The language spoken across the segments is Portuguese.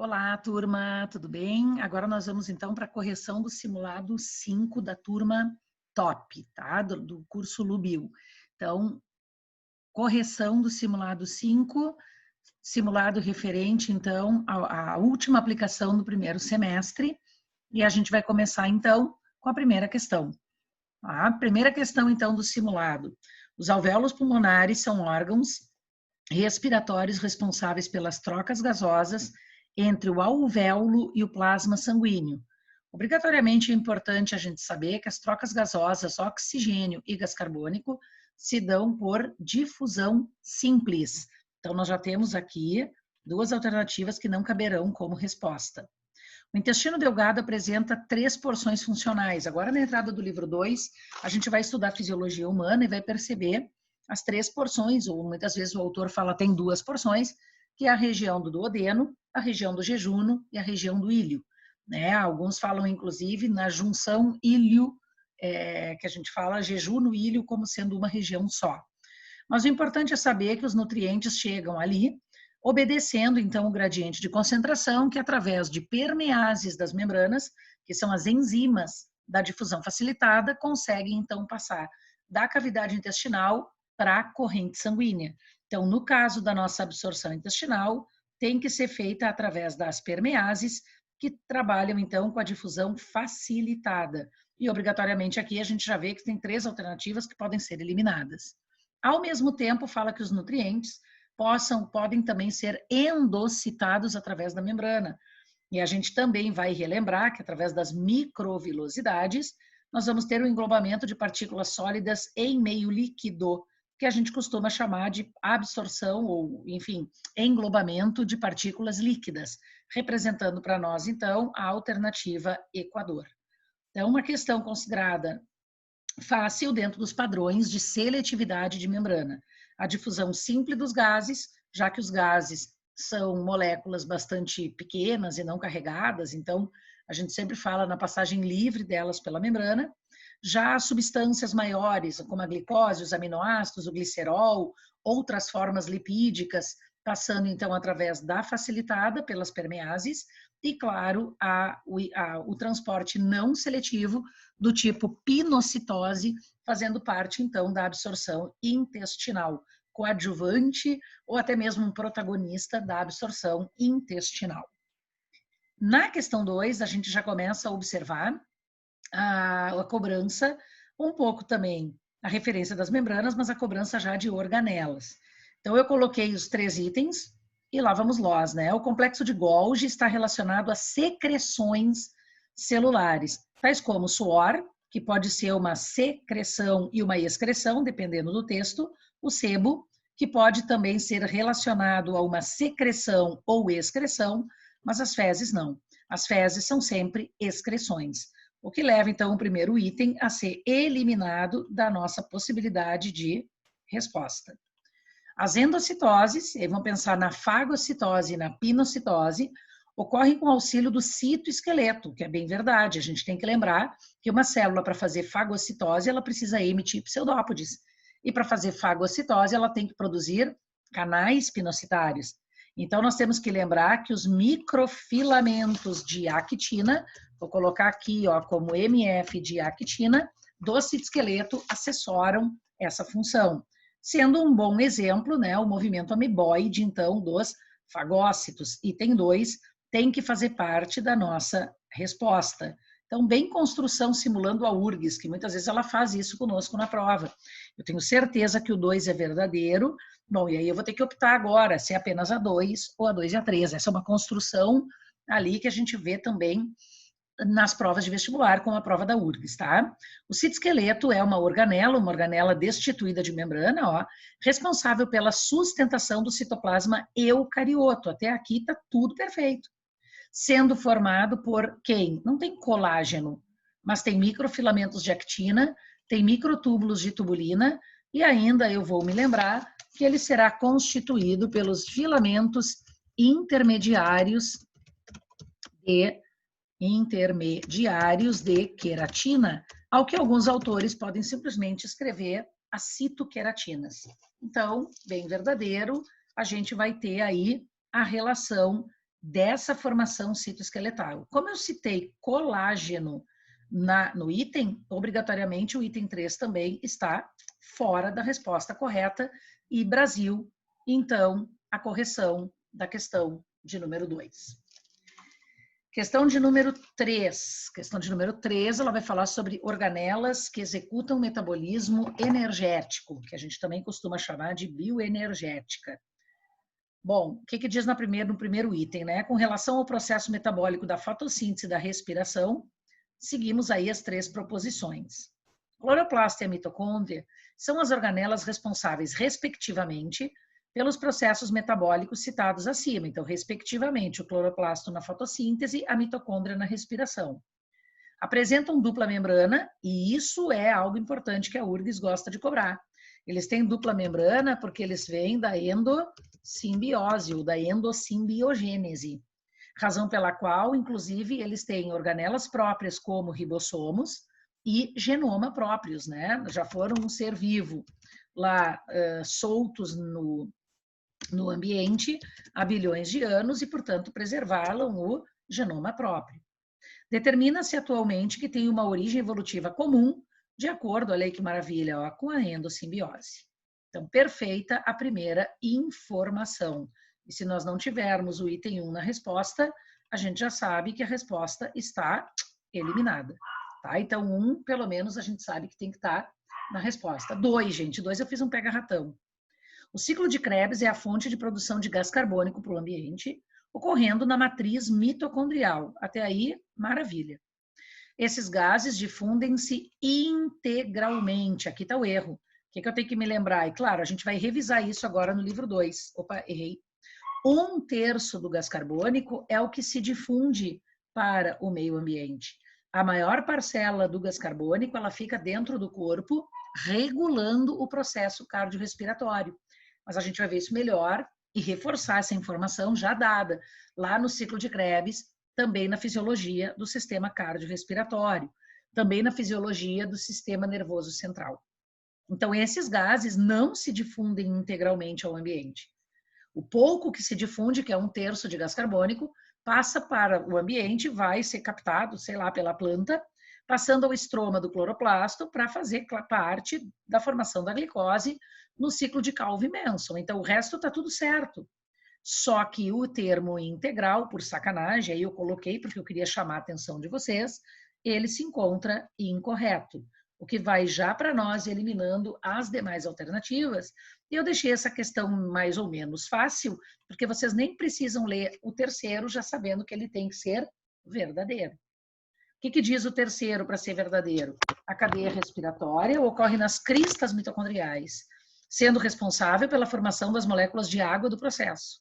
Olá, turma, tudo bem? Agora nós vamos então para a correção do simulado 5 da turma top, tá? Do curso Lubio. Então, correção do simulado 5, simulado referente então à última aplicação do primeiro semestre, e a gente vai começar então com a primeira questão. A primeira questão então do simulado. Os alvéolos pulmonares são órgãos respiratórios responsáveis pelas trocas gasosas entre o alvéolo e o plasma sanguíneo. Obrigatoriamente é importante a gente saber que as trocas gasosas, oxigênio e gás carbônico, se dão por difusão simples. Então, nós já temos aqui duas alternativas que não caberão como resposta. O intestino delgado apresenta 3 porções funcionais. Agora, na entrada do livro 2, a gente vai estudar fisiologia humana e vai perceber as 3 porções, ou muitas vezes o autor fala tem 2 porções, que é a região do duodeno, a região do jejunum e a região do íleo. Né? Alguns falam, inclusive, na junção íleo, que a gente fala jejunum-íleo como sendo uma região só. Mas o importante é saber que os nutrientes chegam ali, obedecendo, então, o gradiente de concentração, que através de permeases das membranas, que são as enzimas da difusão facilitada, conseguem, então, passar da cavidade intestinal para a corrente sanguínea. Então, no caso da nossa absorção intestinal, tem que ser feita através das permeases, que trabalham, então, com a difusão facilitada. E, obrigatoriamente, aqui a gente já vê que tem 3 alternativas que podem ser eliminadas. Ao mesmo tempo, fala que os nutrientes podem também ser endocitados através da membrana. E a gente também vai relembrar que, através das microvilosidades, nós vamos ter o englobamento de partículas sólidas em meio líquido, que a gente costuma chamar de absorção ou, enfim, englobamento de partículas líquidas, representando para nós, então, a alternativa Equador. Então, uma questão considerada fácil dentro dos padrões de seletividade de membrana. A difusão simples dos gases, já que os gases são moléculas bastante pequenas e não carregadas, então a gente sempre fala na passagem livre delas pela membrana. Já as substâncias maiores, como a glicose, os aminoácidos, o glicerol, outras formas lipídicas, passando então através da facilitada pelas permeases, e claro, o transporte não seletivo do tipo pinocitose, fazendo parte então da absorção intestinal, coadjuvante ou até mesmo um protagonista da absorção intestinal. Na questão 2, a gente já começa a observar a cobrança, um pouco também a referência das membranas, mas a cobrança já de organelas. Então, eu coloquei os 3 itens e lá vamos nós, né? O complexo de Golgi está relacionado a secreções celulares, tais como suor, que pode ser uma secreção e uma excreção, dependendo do texto, o sebo, que pode também ser relacionado a uma secreção ou excreção, mas as fezes não. As fezes são sempre excreções. O que leva, então, o primeiro item a ser eliminado da nossa possibilidade de resposta. As endocitoses, aí vamos pensar na fagocitose e na pinocitose, ocorrem com auxílio do citoesqueleto, que é bem verdade. A gente tem que lembrar que uma célula, para fazer fagocitose, ela precisa emitir pseudópodes. E para fazer fagocitose, ela tem que produzir canais pinocitários. Então, nós temos que lembrar que os microfilamentos de actina, vou colocar aqui ó, como MF de actina, do citoesqueleto assessoram essa função. Sendo um bom exemplo, né, o movimento ameboide, então, dos fagócitos. Item 2 tem que fazer parte da nossa resposta. Então, bem construção simulando a URGS, que muitas vezes ela faz isso conosco na prova. Eu tenho certeza que o 2 é verdadeiro. Bom, e aí eu vou ter que optar agora se é apenas a 2 ou a 2 e a 3. Essa é uma construção ali que a gente vê também nas provas de vestibular, com a prova da URGS, tá? O citoesqueleto é uma organela destituída de membrana, ó, responsável pela sustentação do citoplasma eucarioto. Até aqui tá tudo perfeito. Sendo formado por quem? Não tem colágeno, mas tem microfilamentos de actina, tem microtúbulos de tubulina, e ainda eu vou me lembrar que ele será constituído pelos filamentos intermediários de queratina, ao que alguns autores podem simplesmente escrever as citoqueratinas. Então, bem verdadeiro, a gente vai ter aí a relação dessa formação citoesqueletal. Como eu citei colágeno no item, obrigatoriamente o item 3 também está fora da resposta correta e Brasil, então, a correção da questão de número 2. Questão de número 3. Questão de número 3, ela vai falar sobre organelas que executam metabolismo energético, que a gente também costuma chamar de bioenergética. Bom, o que diz no primeiro item, né? Com relação ao processo metabólico da fotossíntese e da respiração, seguimos aí as 3 proposições. Cloroplasto e a mitocôndria são as organelas responsáveis, respectivamente, pelos processos metabólicos citados acima. Então, respectivamente, o cloroplasto na fotossíntese, a mitocôndria na respiração. Apresentam dupla membrana, e isso é algo importante que a URGS gosta de cobrar. Eles têm dupla membrana porque eles vêm da endossimbiose ou da endossimbiogênese, razão pela qual, inclusive, eles têm organelas próprias como ribossomos e genoma próprios, né? Já foram um ser vivo lá soltos no ambiente há bilhões de anos e, portanto, preservaram o genoma próprio. Determina-se atualmente que tem uma origem evolutiva comum, de acordo, olha aí que maravilha, ó, com a endossimbiose. Então, perfeita a primeira informação. E se nós não tivermos o item 1 na resposta, a gente já sabe que a resposta está eliminada. Tá? Então, 1, pelo menos, a gente sabe que tem que estar na resposta. 2, gente, 2 eu fiz um pega-ratão. O ciclo de Krebs é a fonte de produção de gás carbônico para o ambiente, ocorrendo na matriz mitocondrial. Até aí, maravilha. Esses gases difundem-se integralmente. Aqui está o erro. O que eu tenho que me lembrar? E claro, a gente vai revisar isso agora no livro 2. Opa, errei. 1/3 do gás carbônico é o que se difunde para o meio ambiente. A maior parcela do gás carbônico, ela fica dentro do corpo, regulando o processo cardiorrespiratório. Mas a gente vai ver isso melhor e reforçar essa informação já dada lá no ciclo de Krebs, também na fisiologia do sistema cardiorrespiratório, também na fisiologia do sistema nervoso central. Então, esses gases não se difundem integralmente ao ambiente. O pouco que se difunde, que é 1/3 de gás carbônico, passa para o ambiente, vai ser captado, sei lá, pela planta, passando ao estroma do cloroplasto para fazer parte da formação da glicose no ciclo de Calvin-Manson. Então, o resto está tudo certo. Só que o termo integral, por sacanagem, aí eu coloquei porque eu queria chamar a atenção de vocês, ele se encontra incorreto, o que vai já para nós eliminando as demais alternativas. E eu deixei essa questão mais ou menos fácil, porque vocês nem precisam ler o terceiro já sabendo que ele tem que ser verdadeiro. O que diz o terceiro para ser verdadeiro? A cadeia respiratória ocorre nas cristas mitocondriais, sendo responsável pela formação das moléculas de água do processo.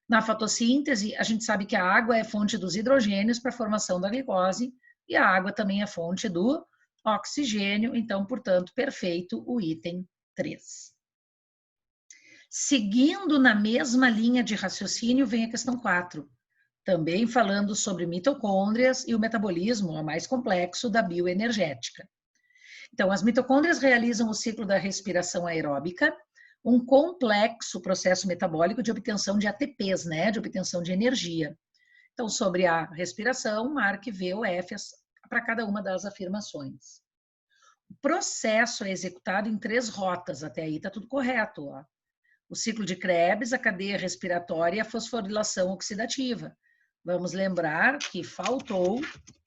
Na fotossíntese, a gente sabe que a água é fonte dos hidrogênios para a formação da glicose e a água também é fonte do oxigênio, então, portanto, perfeito o item 3. Seguindo na mesma linha de raciocínio, vem a questão 4, também falando sobre mitocôndrias e o metabolismo, o mais complexo, da bioenergética. Então, as mitocôndrias realizam o ciclo da respiração aeróbica, um complexo processo metabólico de obtenção de ATPs, né, de obtenção de energia. Então, sobre a respiração, marque V ou F para cada uma das afirmações. O processo é executado em 3 rotas, até aí está tudo correto. Ó. O ciclo de Krebs, a cadeia respiratória e a fosforilação oxidativa. Vamos lembrar que faltou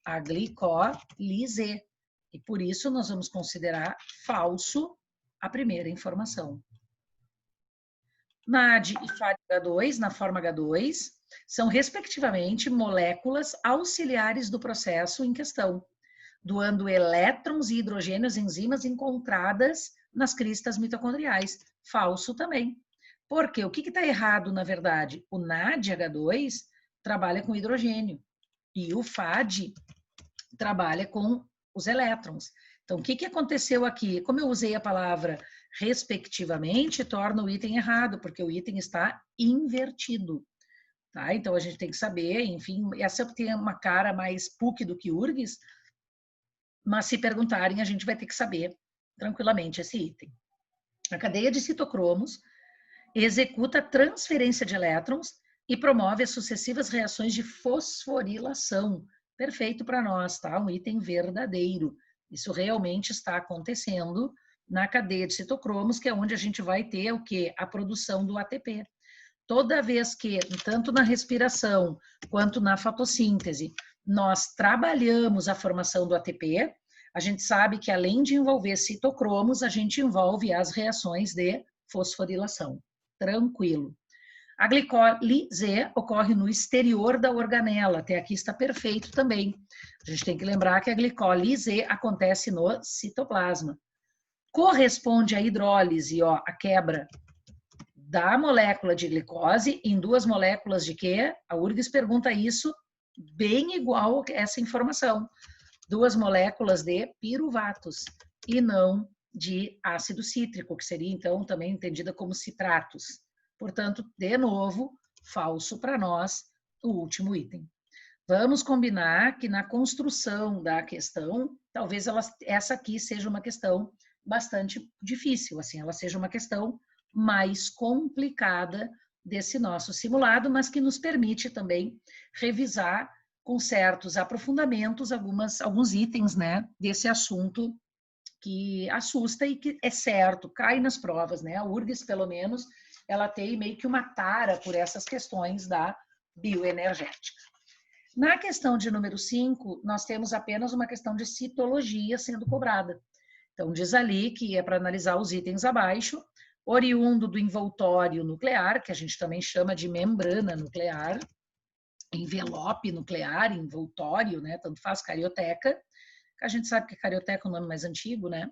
a glicólise, e por isso nós vamos considerar falso a primeira informação. NAD e FAD-H2, na forma H2, são respectivamente moléculas auxiliares do processo em questão, doando elétrons e hidrogênios enzimas encontradas nas cristas mitocondriais. Falso também. Porque o que está errado, na verdade? O NAD-H2 trabalha com hidrogênio e o FAD trabalha com os elétrons. Então, o que aconteceu aqui? Como eu usei a palavra respectivamente, torna o item errado, porque o item está invertido. Tá? Então, a gente tem que saber, enfim, essa tem uma cara mais PUC do que URGS, mas se perguntarem, a gente vai ter que saber tranquilamente esse item. A cadeia de citocromos executa transferência de elétrons e promove as sucessivas reações de fosforilação. Perfeito para nós, tá? Um item verdadeiro. Isso realmente está acontecendo na cadeia de citocromos, que é onde a gente vai ter o quê? A produção do ATP. Toda vez que, tanto na respiração quanto na fotossíntese, nós trabalhamos a formação do ATP, a gente sabe que além de envolver citocromos, a gente envolve as reações de fosforilação. Tranquilo. A glicólise ocorre no exterior da organela, até aqui está perfeito também. A gente tem que lembrar que a glicólise acontece no citoplasma. Corresponde à hidrólise, ó, a quebra da molécula de glicose em duas moléculas de quê? A URGS pergunta isso bem igual a essa informação. Duas moléculas de piruvatos e não de ácido cítrico, que seria então também entendida como citratos. Portanto, de novo, falso para nós o último item. Vamos combinar que na construção da questão, talvez essa aqui seja uma questão bastante difícil, assim, ela seja uma questão mais complicada desse nosso simulado, mas que nos permite também revisar com certos aprofundamentos alguns itens, né, desse assunto que assusta e que é certo, cai nas provas, né? A URGS, pelo menos, ela tem meio que uma tara por essas questões da bioenergética. Na questão de número 5, nós temos apenas uma questão de citologia sendo cobrada. Então, diz ali que é para analisar os itens abaixo, oriundo do envoltório nuclear, que a gente também chama de membrana nuclear, envelope nuclear, envoltório, né? Tanto faz carioteca, que a gente sabe que carioteca é o nome mais antigo, né?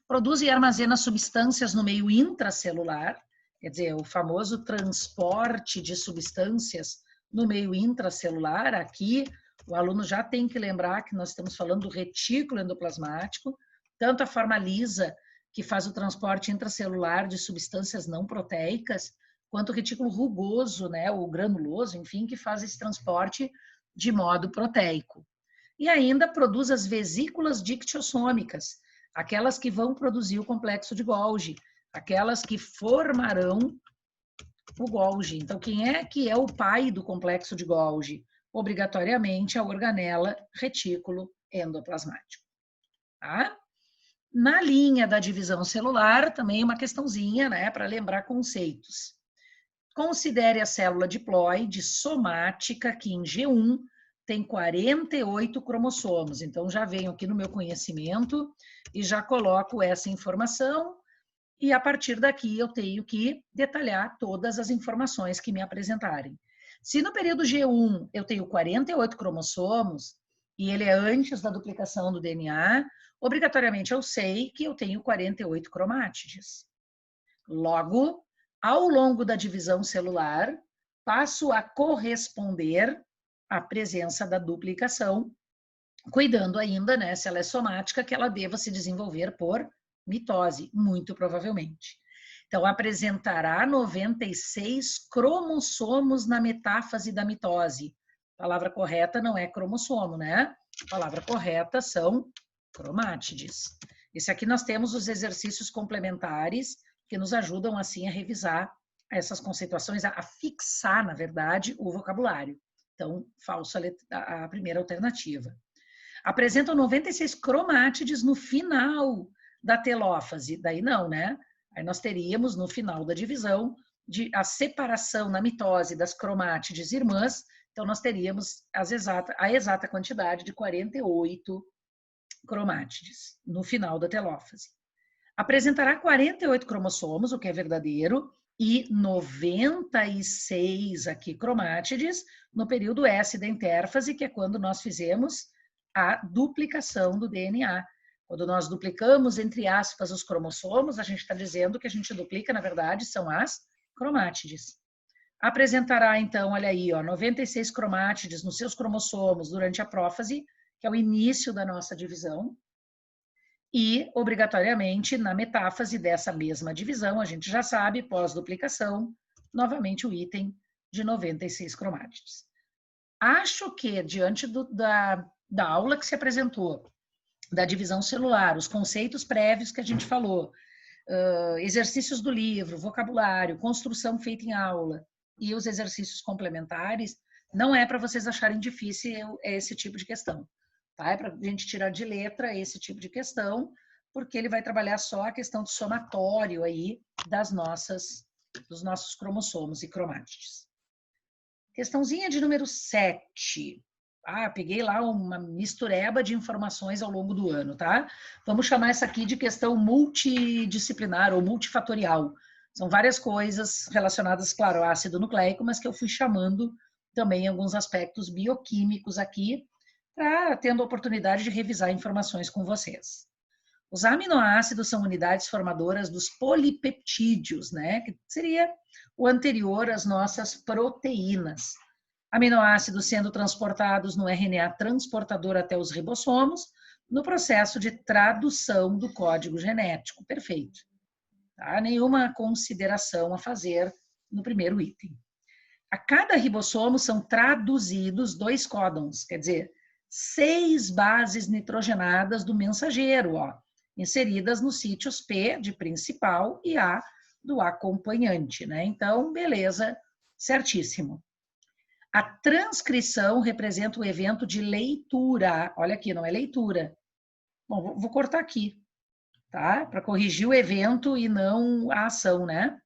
Produz e armazena substâncias no meio intracelular, quer dizer, o famoso transporte de substâncias no meio intracelular. Aqui, o aluno já tem que lembrar que nós estamos falando do retículo endoplasmático, tanto a forma lisa, que faz o transporte intracelular de substâncias não proteicas, quanto o retículo rugoso, né, ou granuloso, enfim, que faz esse transporte de modo proteico. E ainda produz as vesículas dictiossômicas, aquelas que vão produzir o complexo de Golgi, aquelas que formarão o Golgi. Então, quem é que é o pai do complexo de Golgi? Obrigatoriamente a organela retículo endoplasmático. Tá? Na linha da divisão celular, também uma questãozinha, né, para lembrar conceitos. Considere a célula diploide somática, que em G1 tem 48 cromossomos. Então, já venho aqui no meu conhecimento e já coloco essa informação. E a partir daqui eu tenho que detalhar todas as informações que me apresentarem. Se no período G1 eu tenho 48 cromossomos e ele é antes da duplicação do DNA, obrigatoriamente eu sei que eu tenho 48 cromátides. Logo, ao longo da divisão celular, passo a corresponder à presença da duplicação, cuidando ainda, né, se ela é somática, que ela deva se desenvolver por mitose, muito provavelmente. Então, apresentará 96 cromossomos na metáfase da mitose. A palavra correta não é cromossomo, né? A palavra correta são cromátides. Esse aqui nós temos os exercícios complementares que nos ajudam, assim, a revisar essas conceituações, a fixar, na verdade, o vocabulário. Então, falsa a primeira alternativa. Apresentam 96 cromátides no final da telófase. Daí não, né? Aí nós teríamos, no final da divisão, a separação na mitose das cromátides irmãs, então nós teríamos a exata quantidade de 48 cromátides no final da telófase. Apresentará 48 cromossomos, o que é verdadeiro, e 96 aqui cromátides no período S da intérfase, que é quando nós fizemos a duplicação do DNA. Quando nós duplicamos, entre aspas, os cromossomos, a gente está dizendo que a gente duplica, na verdade, são as cromátides. Apresentará, então, olha aí, ó, 96 cromátides nos seus cromossomos durante a prófase, que é o início da nossa divisão, e, obrigatoriamente, na metáfase dessa mesma divisão, a gente já sabe, pós-duplicação, novamente o item de 96 cromátides. Acho que, diante da aula que se apresentou, da divisão celular, os conceitos prévios que a gente falou, exercícios do livro, vocabulário, construção feita em aula, e os exercícios complementares não é para vocês acharem difícil esse tipo de questão, tá? É para a gente tirar de letra esse tipo de questão, porque ele vai trabalhar só a questão do somatório aí dos nossos cromossomos e cromátides. Questãozinha de número 7. Peguei lá uma mistureba de informações ao longo do ano, tá? Vamos chamar essa aqui de questão multidisciplinar ou multifatorial. São várias coisas relacionadas, claro, ao ácido nucleico, mas que eu fui chamando também alguns aspectos bioquímicos aqui, para tendo a oportunidade de revisar informações com vocês. Os aminoácidos são unidades formadoras dos polipeptídeos, né? Que seria o anterior às nossas proteínas. Aminoácidos sendo transportados no RNA transportador até os ribossomos, no processo de tradução do código genético. Perfeito. Tá? Nenhuma consideração a fazer no primeiro item. A cada ribossomo são traduzidos 2 códons, quer dizer, 6 bases nitrogenadas do mensageiro, inseridas nos sítios P de principal e A do acompanhante, né? Então, beleza, certíssimo. A transcrição representa o evento de leitura. Olha aqui, não é leitura. Bom, vou cortar aqui, tá? Para corrigir o evento e não a ação, né?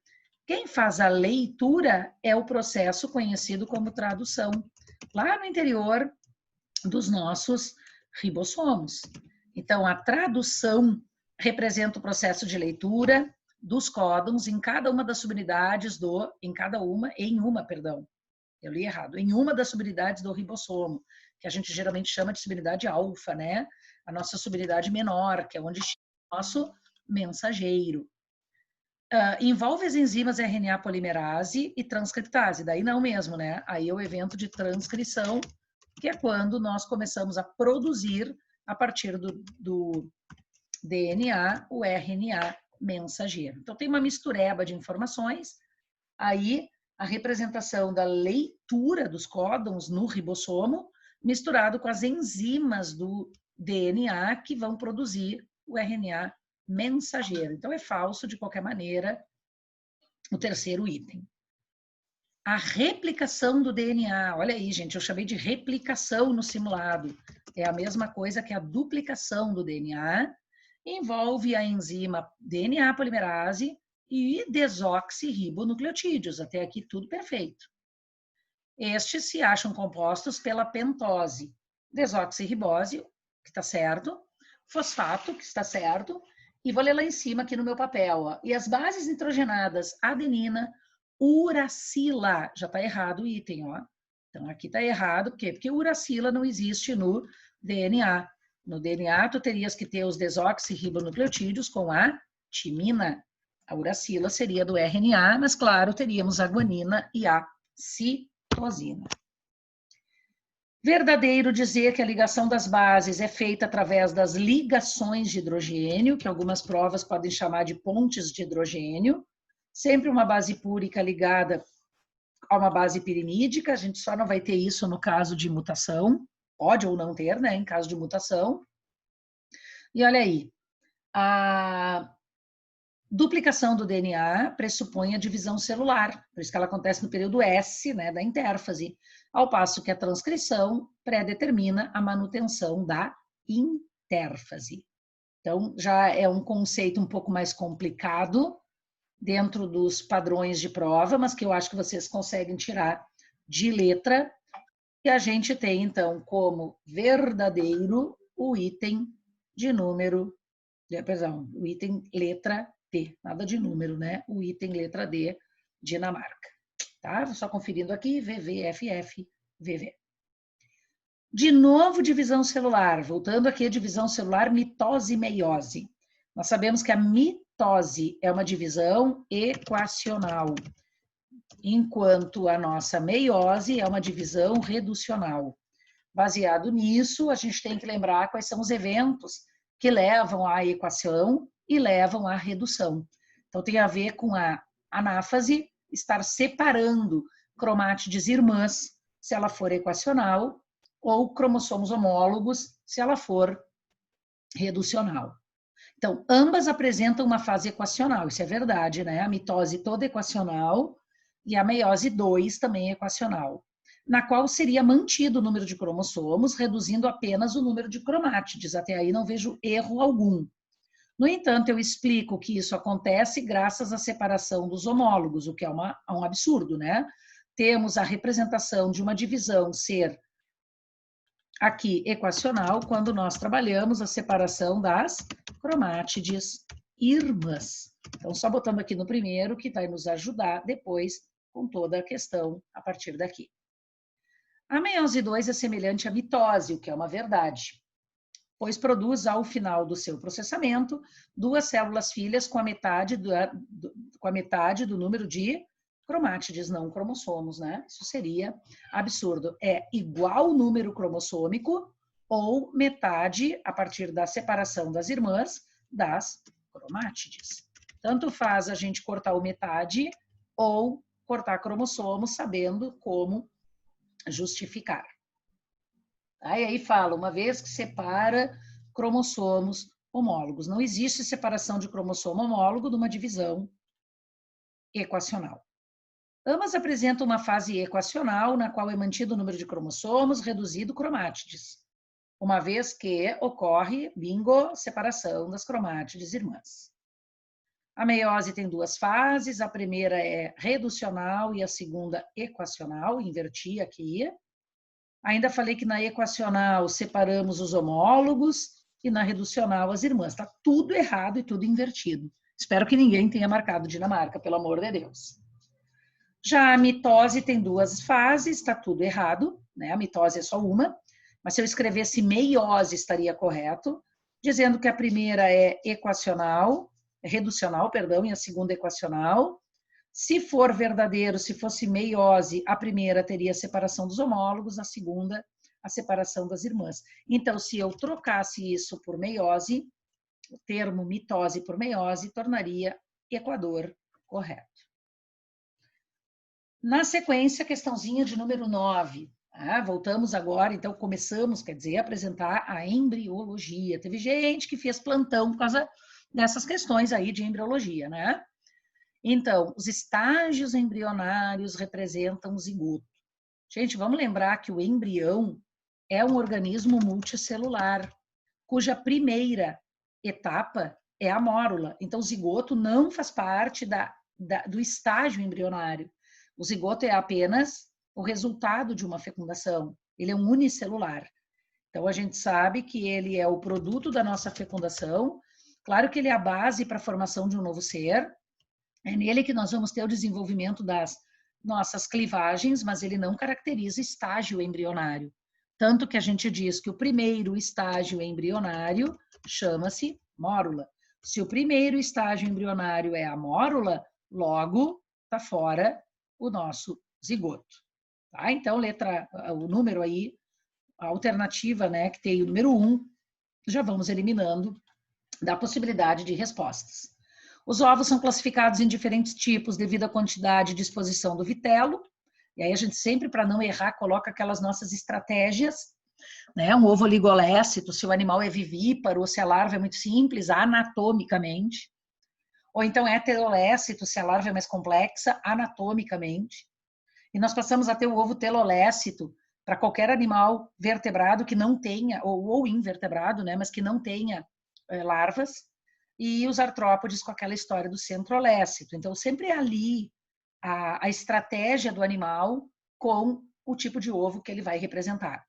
Quem faz a leitura é o processo conhecido como tradução, lá no interior dos nossos ribossomos. Então, a tradução representa o processo de leitura dos códons em cada uma das subunidades em uma das subunidades do ribossomo, que a gente geralmente chama de subunidade alfa, né? A nossa subunidade menor, que é onde está o nosso mensageiro. Envolve as enzimas RNA polimerase e transcriptase, daí não mesmo, né? Aí é o evento de transcrição, que é quando nós começamos a produzir, a partir do DNA, o RNA mensageiro. Então, tem uma mistureba de informações, aí a representação da leitura dos códons no ribossomo, misturado com as enzimas do DNA que vão produzir o RNA mensageiro. Então, é falso, de qualquer maneira, o terceiro item. A replicação do DNA, olha aí, gente, eu chamei de replicação no simulado. É a mesma coisa que a duplicação do DNA, envolve a enzima DNA polimerase e desoxirribonucleotídeos. Até aqui tudo perfeito. Estes se acham compostos pela pentose, desoxirribose, que está certo, fosfato, que está certo, e vou ler lá em cima aqui no meu papel, e as bases nitrogenadas, adenina, uracila, já está errado o item, Então aqui está errado, por quê? Porque uracila não existe no DNA. No DNA, tu terias que ter os desoxirribonucleotídeos com a timina. A uracila seria do RNA, mas claro, teríamos a guanina e a citosina. Verdadeiro dizer que a ligação das bases é feita através das ligações de hidrogênio, que algumas provas podem chamar de pontes de hidrogênio, sempre uma base púrica ligada a uma base pirimídica, a gente só não vai ter isso no caso de mutação, pode ou não ter, né, em caso de mutação. E olha aí, a duplicação do DNA pressupõe a divisão celular, por isso que ela acontece no período S, né, da intérfase, ao passo que a transcrição pré-determina a manutenção da intérfase. Então, já é um conceito um pouco mais complicado dentro dos padrões de prova, mas que eu acho que vocês conseguem tirar de letra. E a gente tem, então, como verdadeiro o item de número, perdão, o item letra D, nada de número, né? O item letra D, Dinamarca. Tá? Só conferindo aqui, VV, FF, VV. De novo, divisão celular. Voltando aqui a divisão celular, mitose e meiose. Nós sabemos que a mitose é uma divisão equacional, enquanto a nossa meiose é uma divisão reducional. Baseado nisso, a gente tem que lembrar quais são os eventos que levam à equação e levam à redução. Então, tem a ver com a anáfase, estar separando cromátides irmãs, se ela for equacional, ou cromossomos homólogos, se ela for reducional. Então, ambas apresentam uma fase equacional, isso é verdade, né? A mitose toda equacional, e a meiose 2 também é equacional, na qual seria mantido o número de cromossomos, reduzindo apenas o número de cromátides. Até aí não vejo erro algum. No entanto, eu explico que isso acontece graças à separação dos homólogos, o que é um absurdo, né? Temos a representação de uma divisão ser aqui equacional, quando nós trabalhamos a separação das cromátides irmãs. Então, só botando aqui no primeiro, que vai nos ajudar depois com toda a questão a partir daqui. A meiose 2 é semelhante à mitose, o que é uma verdade, pois produz, ao final do seu processamento, duas células filhas com a metade do número de cromátides, não cromossomos, né? Isso seria absurdo. É igual o número cromossômico ou metade, a partir da separação das irmãs, das cromátides. Tanto faz a gente cortar o metade ou cortar cromossomos, sabendo como justificar. Aí fala, uma vez que separa cromossomos homólogos. Não existe separação de cromossomo homólogo de uma divisão equacional. Ambas apresentam uma fase equacional, na qual é mantido o número de cromossomos, reduzido cromátides, uma vez que ocorre, bingo, separação das cromátides irmãs. A meiose tem duas fases, a primeira é reducional e a segunda equacional, inverti aqui. Ainda falei que na equacional separamos os homólogos e na reducional as irmãs. Está tudo errado e tudo invertido. Espero que ninguém tenha marcado Dinamarca, pelo amor de Deus. Já a mitose tem duas fases, está tudo errado, né? A mitose é só uma, mas se eu escrevesse meiose estaria correto, dizendo que a primeira é reducional, e a segunda equacional. Se for verdadeiro, se fosse meiose, a primeira teria a separação dos homólogos, a segunda a separação das irmãs. Então, se eu trocasse isso por meiose, o termo mitose por meiose tornaria equador correto. Na sequência, questãozinha de número 9. Voltamos agora, então começamos, quer dizer, a apresentar a embriologia. Teve gente que fez plantão por causa dessas questões aí de embriologia, né? Então, os estágios embrionários representam o zigoto. Gente, vamos lembrar que o embrião é um organismo multicelular, cuja primeira etapa é a mórula. Então, o zigoto não faz parte do estágio embrionário. O zigoto é apenas o resultado de uma fecundação. Ele é um unicelular. Então, a gente sabe que ele é o produto da nossa fecundação. Claro que ele é a base para a formação de um novo ser. É nele que nós vamos ter o desenvolvimento das nossas clivagens, mas ele não caracteriza estágio embrionário. Tanto que a gente diz que o primeiro estágio embrionário chama-se mórula. Se o primeiro estágio embrionário é a mórula, logo está fora o nosso zigoto. Tá? Então, o número aí, a alternativa, né, que tem o número 1, já vamos eliminando da possibilidade de respostas. Os ovos são classificados em diferentes tipos devido à quantidade e disposição do vitelo. E aí a gente sempre, para não errar, coloca aquelas nossas estratégias, né? Um ovo oligolécito, se o animal é vivíparo ou se a larva é muito simples, anatomicamente. Ou então heterolécito, se a larva é mais complexa, anatomicamente. E nós passamos a ter o ovo telolécito para qualquer animal vertebrado que não tenha, ou invertebrado, né? Mas que não tenha larvas. E os artrópodes com aquela história do centrolécito. Então, sempre é ali a estratégia do animal com o tipo de ovo que ele vai representar.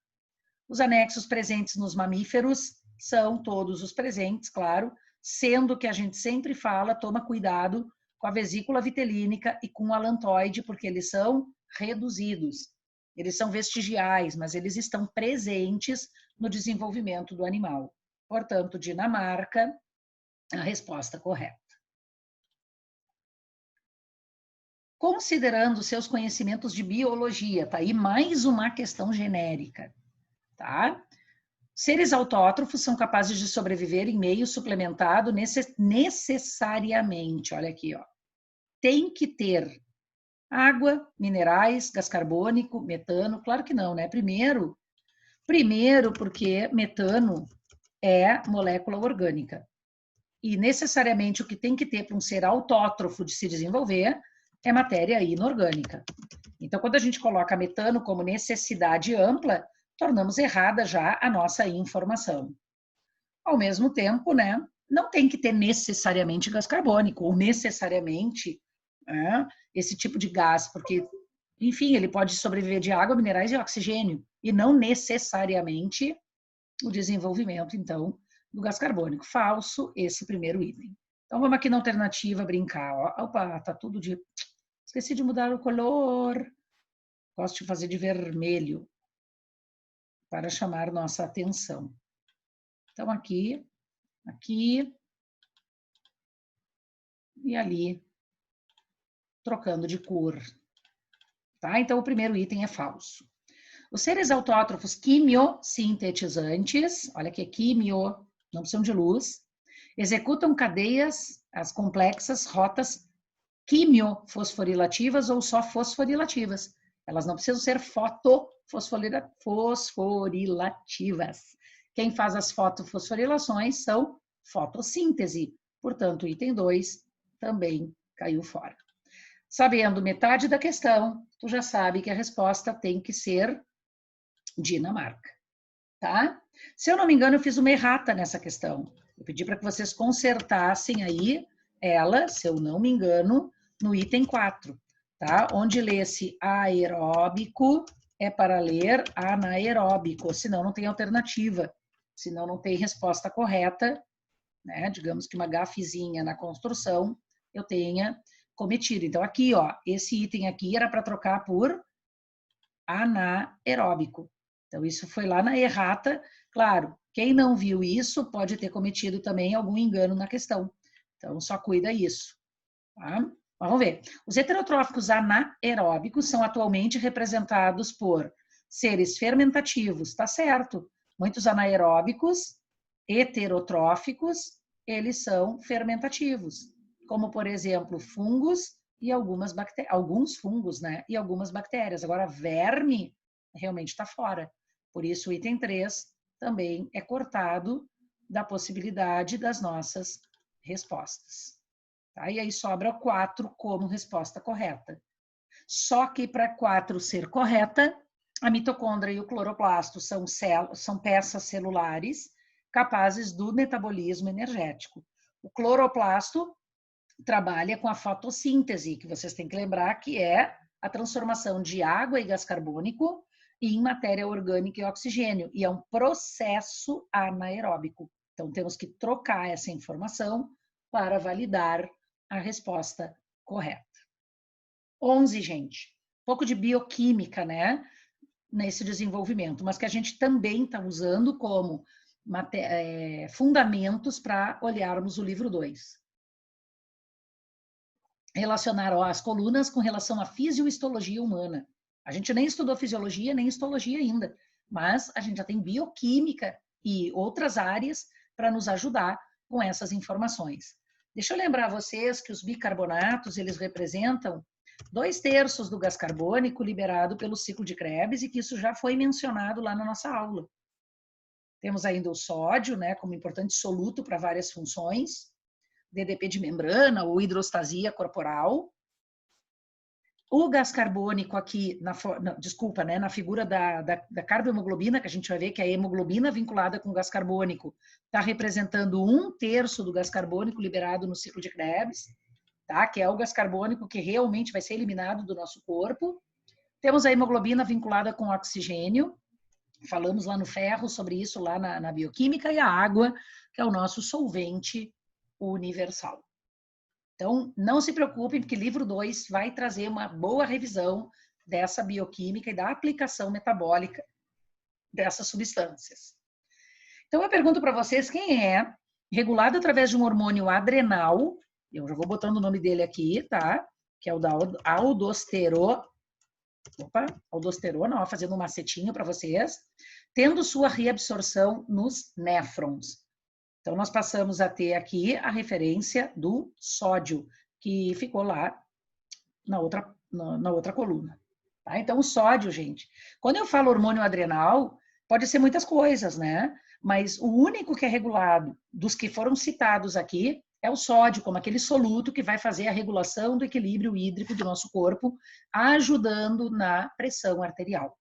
Os anexos presentes nos mamíferos são todos os presentes, claro, sendo que a gente sempre fala, toma cuidado com a vesícula vitelínica e com o alantoide, porque eles são reduzidos. Eles são vestigiais, mas eles estão presentes no desenvolvimento do animal. Portanto, Dinamarca, a resposta correta. Considerando seus conhecimentos de biologia, tá aí mais uma questão genérica, tá? Seres autótrofos são capazes de sobreviver em meio suplementado necessariamente, olha aqui, ó. Tem que ter água, minerais, gás carbônico, metano, claro que não, né? Primeiro porque metano é molécula orgânica. E necessariamente o que tem que ter para um ser autótrofo de se desenvolver é matéria inorgânica. Então, quando a gente coloca metano como necessidade ampla, tornamos errada já a nossa informação. Ao mesmo tempo, né, não tem que ter necessariamente gás carbônico, ou necessariamente esse tipo de gás, porque, enfim, ele pode sobreviver de água, minerais e oxigênio, e não necessariamente o desenvolvimento, então, do gás carbônico. Falso esse primeiro item. Então, vamos aqui na alternativa brincar. Ó. Opa, tá tudo de... Esqueci de mudar o color. Gosto de fazer de vermelho para chamar nossa atenção. Então, aqui e ali, trocando de cor. Tá? Então, o primeiro item é falso. Os seres autótrofos quimiosintetizantes, olha aqui, quimio, não precisam de luz, executam cadeias, as complexas, rotas quimiofosforilativas ou só fosforilativas. Elas não precisam ser fosforilativas. Quem faz as fotofosforilações são fotossíntese. Portanto, o item 2 também caiu fora. Sabendo metade da questão, tu já sabe que a resposta tem que ser Dinamarca, tá? Se eu não me engano, eu fiz uma errata nessa questão. Eu pedi para que vocês consertassem aí ela, se eu não me engano, no item 4, tá? Onde lê-se aeróbico é para ler anaeróbico, senão não tem alternativa, senão não tem resposta correta, né? Digamos que uma gafezinha na construção eu tenha cometido. Então, aqui, ó, esse item aqui era para trocar por anaeróbico. Então, isso foi lá na errata. Claro, quem não viu isso pode ter cometido também algum engano na questão. Então, só cuida isso. Tá? Vamos ver. Os heterotróficos anaeróbicos são atualmente representados por seres fermentativos, tá certo? Muitos anaeróbicos heterotróficos, eles são fermentativos, como, por exemplo, fungos e alguns fungos, né? E algumas bactérias. Agora, verme realmente está fora. Por isso, o item 3 também é cortado da possibilidade das nossas respostas. Tá? E aí sobra 4 como resposta correta. Só que para 4 ser correta, a mitocôndria e o cloroplasto são peças celulares capazes do metabolismo energético. O cloroplasto trabalha com a fotossíntese, que vocês têm que lembrar que é a transformação de água e gás carbônico em matéria orgânica e oxigênio, e é um processo anaeróbico. Então, temos que trocar essa informação para validar a resposta correta. 11, gente. Um pouco de bioquímica, né? Nesse desenvolvimento, mas que a gente também está usando como fundamentos para olharmos o livro 2. Relacionar as colunas com relação à fisiohistologia humana. A gente nem estudou fisiologia, nem histologia ainda, mas a gente já tem bioquímica e outras áreas para nos ajudar com essas informações. Deixa eu lembrar vocês que os bicarbonatos, eles representam 2/3 do gás carbônico liberado pelo ciclo de Krebs e que isso já foi mencionado lá na nossa aula. Temos ainda o sódio, né, como importante soluto para várias funções, DDP de membrana ou hidrostasia corporal. O gás carbônico aqui, na figura da carbohemoglobina, que a gente vai ver que a hemoglobina vinculada com o gás carbônico está representando 1/3 do gás carbônico liberado no ciclo de Krebs, tá? Que é o gás carbônico que realmente vai ser eliminado do nosso corpo. Temos a hemoglobina vinculada com o oxigênio, falamos lá no ferro sobre isso lá na bioquímica, e a água, que é o nosso solvente universal. Então, não se preocupem, porque livro 2 vai trazer uma boa revisão dessa bioquímica e da aplicação metabólica dessas substâncias. Então, eu pergunto para vocês quem é regulado através de um hormônio adrenal, eu já vou botando o nome dele aqui, tá? Que é o da aldosterona, ó, fazendo um macetinho para vocês, tendo sua reabsorção nos néfrons. Então, nós passamos a ter aqui a referência do sódio, que ficou lá na outra coluna. Tá? Então, o sódio, gente, quando eu falo hormônio adrenal, pode ser muitas coisas, né? Mas o único que é regulado dos que foram citados aqui é o sódio, como aquele soluto que vai fazer a regulação do equilíbrio hídrico do nosso corpo, ajudando na pressão arterial.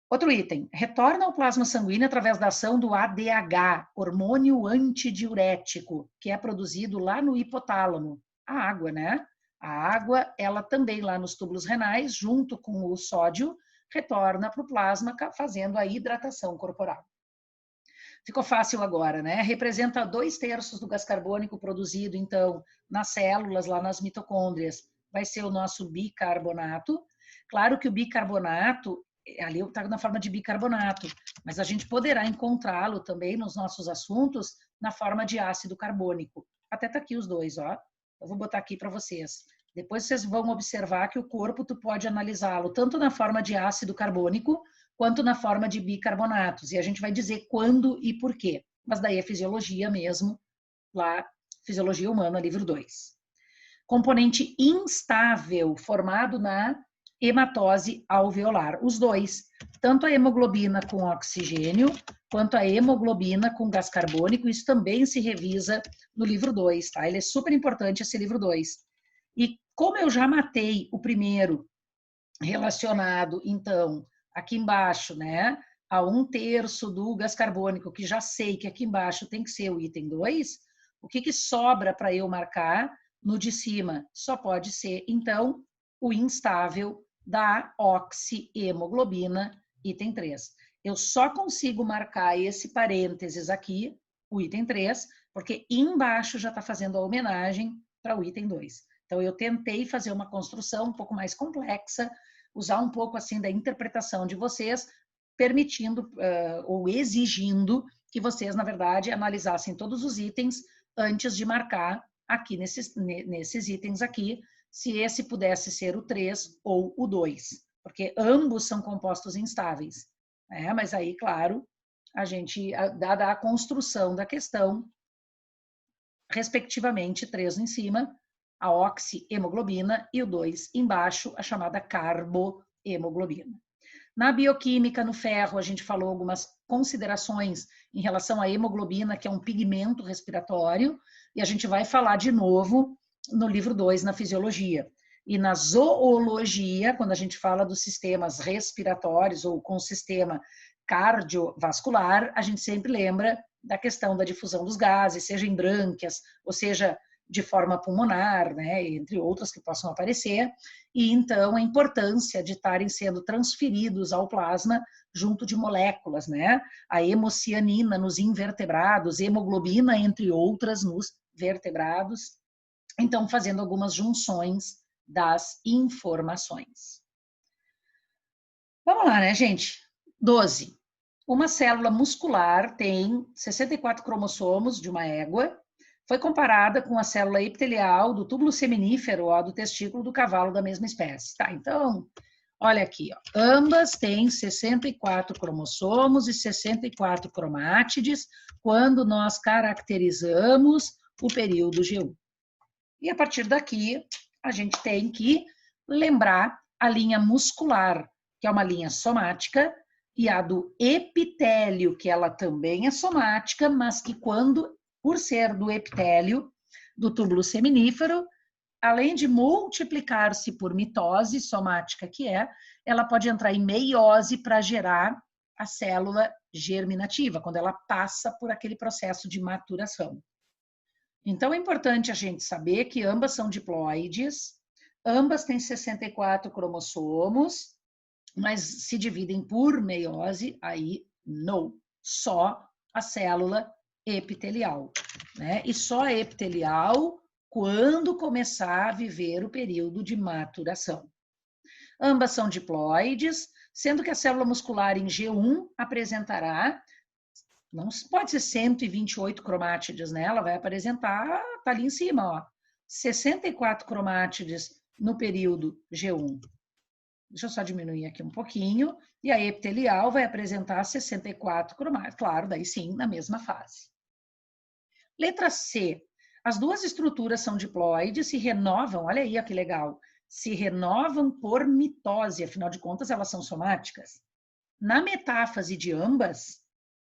Outro item, retorna ao plasma sanguíneo através da ação do ADH, hormônio antidiurético, que é produzido lá no hipotálamo. A água, né? A água, ela também lá nos túbulos renais, junto com o sódio, retorna para o plasma, fazendo a hidratação corporal. Ficou fácil agora, né? Representa 2/3 do gás carbônico produzido, então, nas células, lá nas mitocôndrias, vai ser o nosso bicarbonato. Claro que o bicarbonato, ali está na forma de bicarbonato, mas a gente poderá encontrá-lo também nos nossos assuntos na forma de ácido carbônico. Até tá aqui os dois, ó. Eu vou botar aqui para vocês. Depois vocês vão observar que o corpo tu pode analisá-lo tanto na forma de ácido carbônico quanto na forma de bicarbonatos. E a gente vai dizer quando e por quê. Mas daí é fisiologia mesmo, lá, Fisiologia Humana, livro 2. Componente instável, formado na hematose alveolar. Os dois, tanto a hemoglobina com oxigênio, quanto a hemoglobina com gás carbônico, isso também se revisa no livro 2, tá? Ele é super importante, esse livro 2. E como eu já matei o primeiro, relacionado, então, aqui embaixo, né, a 1/3 do gás carbônico, que já sei que aqui embaixo tem que ser o item 2, o que que sobra para eu marcar no de cima? Só pode ser, então, o instável da oxihemoglobina, item 3. Eu só consigo marcar esse parênteses aqui, o item 3, porque embaixo já está fazendo a homenagem para o item 2. Então, eu tentei fazer uma construção um pouco mais complexa, usar um pouco assim da interpretação de vocês, permitindo ou exigindo que vocês, na verdade, analisassem todos os itens antes de marcar aqui nesses itens aqui, se esse pudesse ser o 3 ou o 2, porque ambos são compostos instáveis. Né? Mas aí, claro, a gente, dada a construção da questão, respectivamente, 3 em cima, a oxihemoglobina, e o 2 embaixo, a chamada carbohemoglobina. Na bioquímica, no ferro, a gente falou algumas considerações em relação à hemoglobina, que é um pigmento respiratório, e a gente vai falar de novo no livro 2, na fisiologia. E na zoologia, quando a gente fala dos sistemas respiratórios ou com sistema cardiovascular, a gente sempre lembra da questão da difusão dos gases, seja em brânquias, ou seja, de forma pulmonar, né, entre outras que possam aparecer, e então a importância de estarem sendo transferidos ao plasma junto de moléculas, né, a hemocianina nos invertebrados, hemoglobina, entre outras, nos vertebrados, então fazendo algumas junções das informações. Vamos lá, né, gente? 12. Uma célula muscular tem 64 cromossomos de uma égua. Foi comparada com a célula epitelial do túbulo seminífero, ó, do testículo do cavalo da mesma espécie. Tá, então, olha aqui, ó. Ambas têm 64 cromossomos e 64 cromátides quando nós caracterizamos o período G1. E a partir daqui, a gente tem que lembrar a linha muscular, que é uma linha somática, e a do epitélio, que ela também é somática, mas que quando, por ser do epitélio, do túbulo seminífero, além de multiplicar-se por mitose somática que é, ela pode entrar em meiose para gerar a célula germinativa, quando ela passa por aquele processo de maturação. Então, é importante a gente saber que ambas são diploides, ambas têm 64 cromossomos, mas se dividem por meiose, aí não, só a célula epitelial, né? E só a epitelial quando começar a viver o período de maturação. Ambas são diploides, sendo que a célula muscular em G1 apresentará, não pode ser 128 cromátides, né? Ela vai apresentar, tá ali em cima, ó, 64 cromátides no período G1. Deixa eu só diminuir aqui um pouquinho. E a epitelial vai apresentar 64 cromátides. Claro, daí sim, na mesma fase. Letra C. As duas estruturas são diploides, se renovam, olha aí, ó, que legal, se renovam por mitose, afinal de contas, elas são somáticas. Na metáfase de ambas,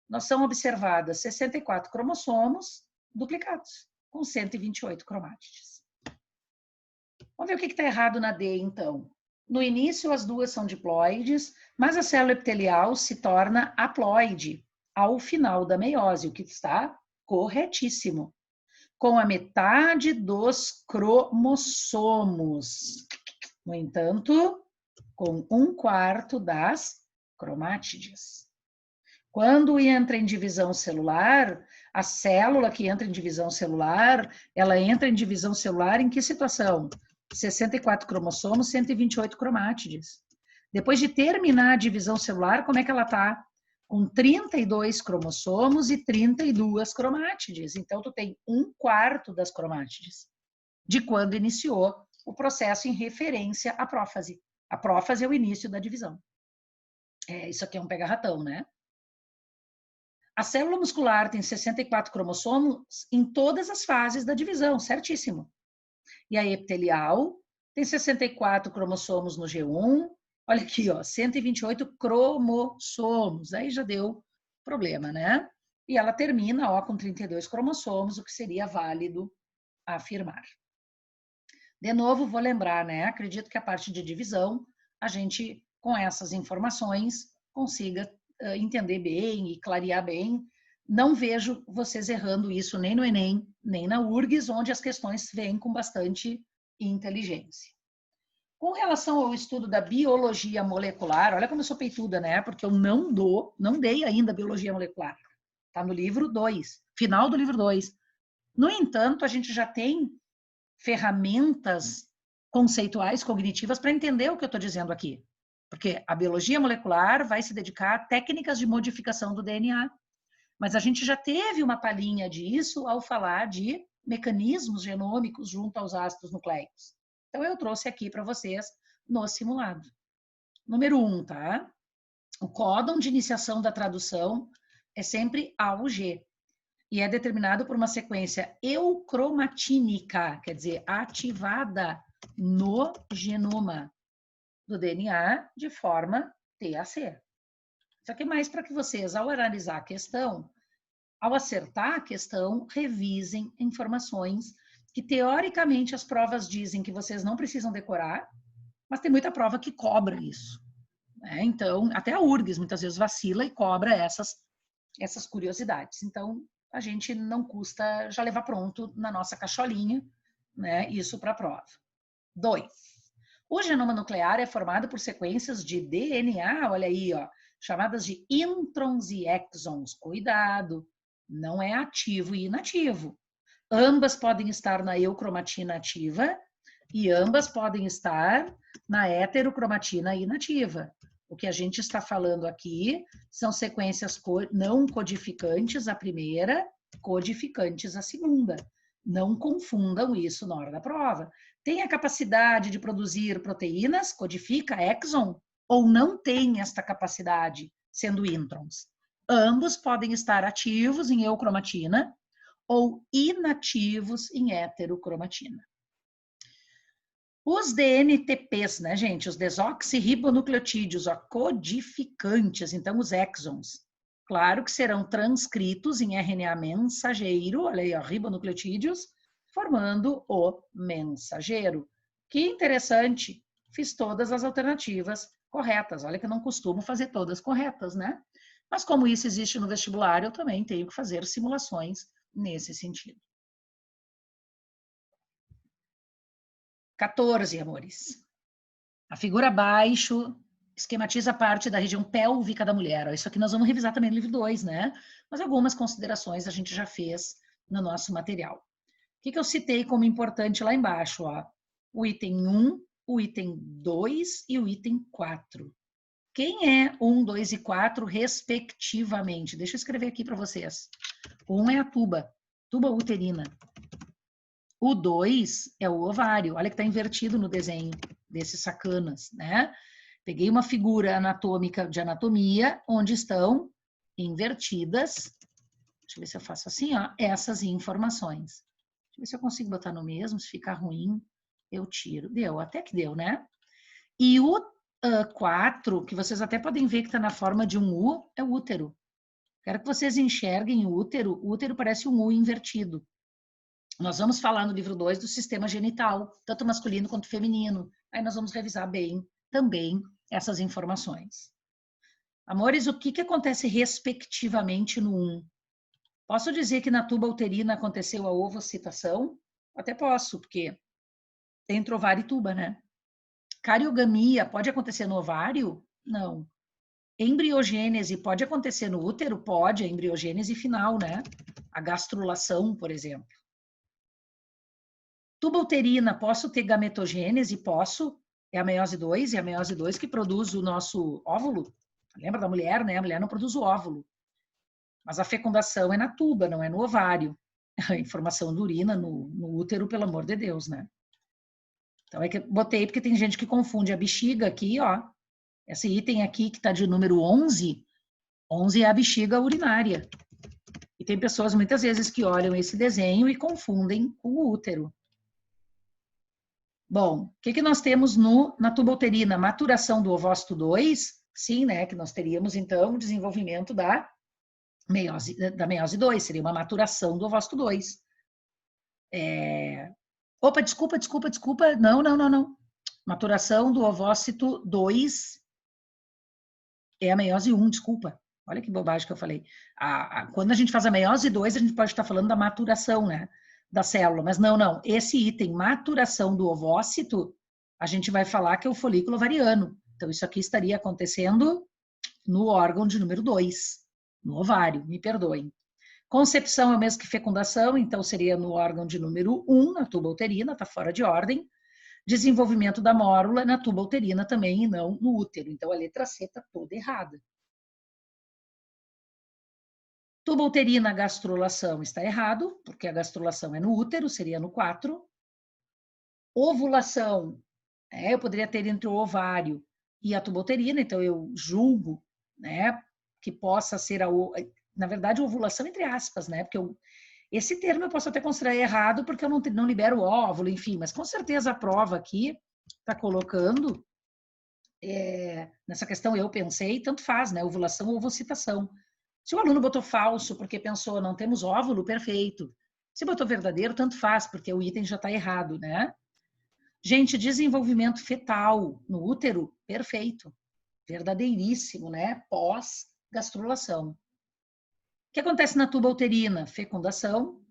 nós são observadas 64 cromossomos duplicados, com 128 cromátides. Vamos ver o que está errado na D, então. No início, as duas são diploides, mas a célula epitelial se torna haploide ao final da meiose, o que está corretíssimo. Com a metade dos cromossomos. No entanto, com 1/4 das cromátides. Quando entra em divisão celular, a célula que entra em divisão celular, ela entra em divisão celular em que situação? 64 cromossomos, 128 cromátides. Depois de terminar a divisão celular, como é que ela está? Com 32 cromossomos e 32 cromátides. Então, tu tem 1/4 das cromátides de quando iniciou o processo em referência à prófase. A prófase é o início da divisão. Isso aqui é um pega-ratão, né? A célula muscular tem 64 cromossomos em todas as fases da divisão, certíssimo. E a epitelial tem 64 cromossomos no G1. Olha aqui, ó, 128 cromossomos. Aí já deu problema, né? E ela termina, ó, com 32 cromossomos, o que seria válido afirmar. De novo, vou lembrar, né? Acredito que a parte de divisão, a gente, com essas informações, consiga entender bem e clarear bem. Não vejo vocês errando isso nem no Enem, nem na URGS, onde as questões vêm com bastante inteligência. Com relação ao estudo da biologia molecular, olha como eu sou peituda, né? Porque eu não dei ainda biologia molecular. Está no livro 2, final do livro 2. No entanto, a gente já tem ferramentas conceituais, cognitivas, para entender o que eu estou dizendo aqui. Porque a biologia molecular vai se dedicar a técnicas de modificação do DNA. Mas a gente já teve uma palhinha disso ao falar de mecanismos genômicos junto aos ácidos nucleicos. Então, eu trouxe aqui para vocês no simulado. Número 1, tá? O códon de iniciação da tradução é sempre A ou G. E é determinado por uma sequência eucromatínica, quer dizer, ativada no genoma do DNA de forma TAC. Só que mais para que vocês, ao analisar a questão, ao acertar a questão, revisem informações que, teoricamente, as provas dizem que vocês não precisam decorar, mas tem muita prova que cobra isso. Né? Então, até a URGS muitas vezes vacila e cobra essas curiosidades. Então, a gente não custa já levar pronto na nossa caixolinha, né, isso para a prova. 2. O genoma nuclear é formado por sequências de DNA, olha aí, ó, chamadas de introns e exons. Cuidado, não é ativo e inativo. Ambas podem estar na eucromatina ativa e ambas podem estar na heterocromatina inativa. O que a gente está falando aqui são sequências não codificantes a primeira, codificantes a segunda. Não confundam isso na hora da prova. Tem a capacidade de produzir proteínas, codifica exon, ou não tem esta capacidade, sendo introns. Ambos podem estar ativos em eucromatina ou inativos em heterocromatina. Os DNTPs, né, gente? Os desoxirribonucleotídeos, ó, codificantes, então os exons. Claro que serão transcritos em RNA mensageiro, olha aí, ó, ribonucleotídeos, formando o mensageiro. Que interessante, fiz todas as alternativas corretas. Olha que eu não costumo fazer todas corretas, né? Mas como isso existe no vestibular, eu também tenho que fazer simulações nesse sentido. 14, amores. A figura abaixo esquematiza parte da região pélvica da mulher. Ó, isso aqui nós vamos revisar também no livro 2, né? Mas algumas considerações a gente já fez no nosso material. O que eu citei como importante lá embaixo? Ó? O item 1, o item 2 e o item 4. Quem é 1, 2 e 4, respectivamente? Deixa eu escrever aqui para vocês. O 1 é a tuba uterina. O 2 é o ovário. Olha que está invertido no desenho desses sacanas, né? Peguei uma figura anatômica de anatomia, onde estão invertidas. Deixa eu ver se eu faço assim, ó, essas informações. Deixa eu ver se eu consigo botar no mesmo. Se ficar ruim, eu tiro. Deu, até que deu, né? E o 4, que vocês até podem ver que está na forma de um U, é o útero. Quero que vocês enxerguem o útero. O útero parece um U invertido. Nós vamos falar no livro 2 do sistema genital, tanto masculino quanto feminino. Aí nós vamos revisar bem também essas informações. Amores, o que acontece respectivamente no 1? Posso dizer que na tuba uterina aconteceu a ovocitação? Até posso, porque tem entre ovário e tuba, né? Cariogamia pode acontecer no ovário? Não. Embriogênese pode acontecer no útero? Pode, a embriogênese final, né? A gastrulação, por exemplo. Tuba uterina, posso ter gametogênese? Posso. É a meiose 2, é a meiose 2 que produz o nosso óvulo. Lembra da mulher, né? A mulher não produz o óvulo. Mas a fecundação é na tuba, não é no ovário. A informação da urina no útero, pelo amor de Deus, né? Então é que eu botei porque tem gente que confunde a bexiga aqui, ó. Esse item aqui que está de número 11, 11 é a bexiga urinária. E tem pessoas muitas vezes que olham esse desenho e confundem com o útero. Bom, o que nós temos na tuba uterina? Maturação do ovócito 2, sim, né? Que nós teríamos, então, o desenvolvimento da meiose 2, seria uma maturação do ovócito 2. Opa, desculpa. Não. Maturação do ovócito 2 é a meiose 1, desculpa. Olha que bobagem que eu falei. Quando a gente faz a meiose 2, a gente pode estar falando da maturação, né? Da célula, mas não. Esse item, maturação do ovócito, a gente vai falar que é o folículo ovariano. Então, isso aqui estaria acontecendo no órgão de número 2, no ovário, me perdoem. Concepção é o mesmo que fecundação, então seria no órgão de número 1, na tuba uterina, está fora de ordem. Desenvolvimento da mórula na tuba uterina também e não no útero. Então, a letra C está toda errada. Tuba uterina, gastrulação está errado, porque a gastrulação é no útero, seria no 4. Ovulação, eu poderia ter entre o ovário e a tuba uterina, então eu julgo, né, que possa ser na verdade, ovulação entre aspas, né, porque esse termo eu posso até considerar errado, porque eu não libero o óvulo, enfim, mas com certeza a prova aqui está colocando, nessa questão eu pensei, tanto faz, né, ovulação ou ovocitação. Se o aluno botou falso porque pensou, não temos óvulo, perfeito. Se botou verdadeiro, tanto faz, porque o item já está errado, né? Gente, desenvolvimento fetal no útero, perfeito. Verdadeiríssimo, né? Pós-gastrulação. O que acontece na tuba uterina? Fecundação.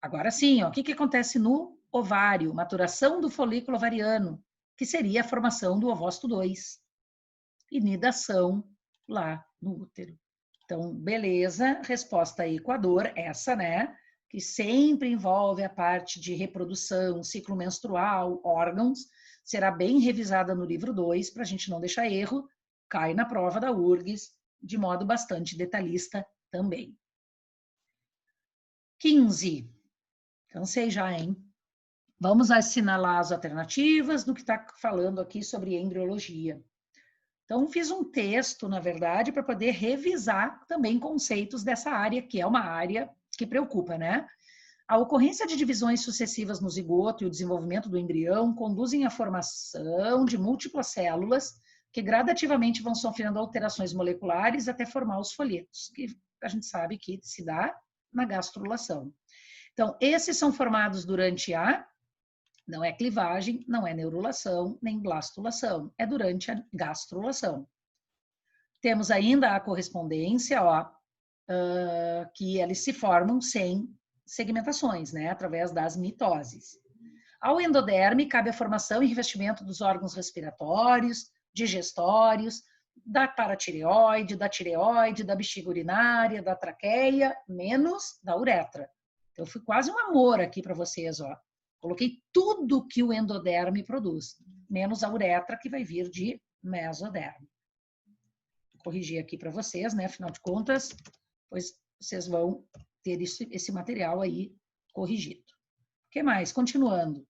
Agora sim, ó, o que acontece no ovário? Maturação do folículo ovariano, que seria a formação do ovócito 2. E nidação lá no útero. Então, beleza, resposta aí Equador, essa, né? Que sempre envolve a parte de reprodução, ciclo menstrual, órgãos, será bem revisada no livro 2, para a gente não deixar erro, cai na prova da URGS, de modo bastante detalhista também. 15. Cansei já, hein? Vamos assinalar as alternativas do que está falando aqui sobre embriologia. Então, fiz um texto, na verdade, para poder revisar também conceitos dessa área, que é uma área que preocupa, né? A ocorrência de divisões sucessivas no zigoto e o desenvolvimento do embrião conduzem à formação de múltiplas células que gradativamente vão sofrendo alterações moleculares até formar os folhetos, que a gente sabe que se dá na gastrulação. Então, esses são formados durante não é clivagem, não é neurulação, nem blastulação. É durante a gastrulação. Temos ainda a correspondência, que eles se formam sem segmentações, né? Através das mitoses. Ao endoderme, cabe a formação e revestimento dos órgãos respiratórios, digestórios, da paratireoide, da bexiga urinária, da traqueia, menos da uretra. Então, eu fui quase um amor aqui para vocês, ó. Coloquei tudo que o endoderme produz, menos a uretra, que vai vir de mesoderme. Vou corrigir aqui para vocês, né? Afinal de contas, pois vocês vão ter esse material aí corrigido. O que mais? Continuando.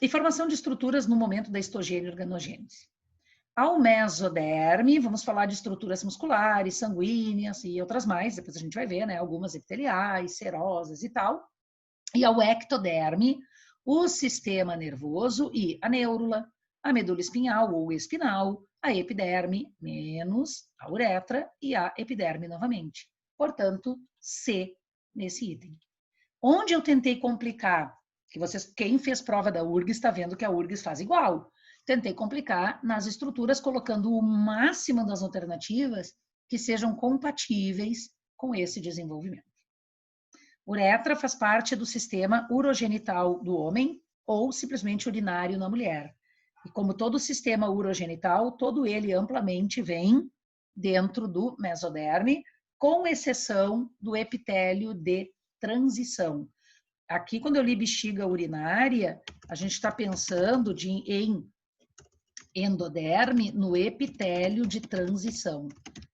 E formação de estruturas no momento da histogênese e organogênese. Ao mesoderme, vamos falar de estruturas musculares, sanguíneas e outras mais, depois a gente vai ver, né? Algumas epiteliais, serosas e tal. E ao ectoderme, o sistema nervoso e a neurula, a medula espinhal ou espinal, a epiderme menos a uretra e a epiderme novamente. Portanto, C nesse item. Onde eu tentei complicar, quem fez prova da URGS está vendo que a URGS faz igual. Tentei complicar nas estruturas, colocando o máximo das alternativas que sejam compatíveis com esse desenvolvimento. Uretra faz parte do sistema urogenital do homem ou simplesmente urinário na mulher. E como todo sistema urogenital, todo ele amplamente vem dentro do mesoderme, com exceção do epitélio de transição. Aqui, quando eu li bexiga urinária, a gente está pensando em endoderme no epitélio de transição,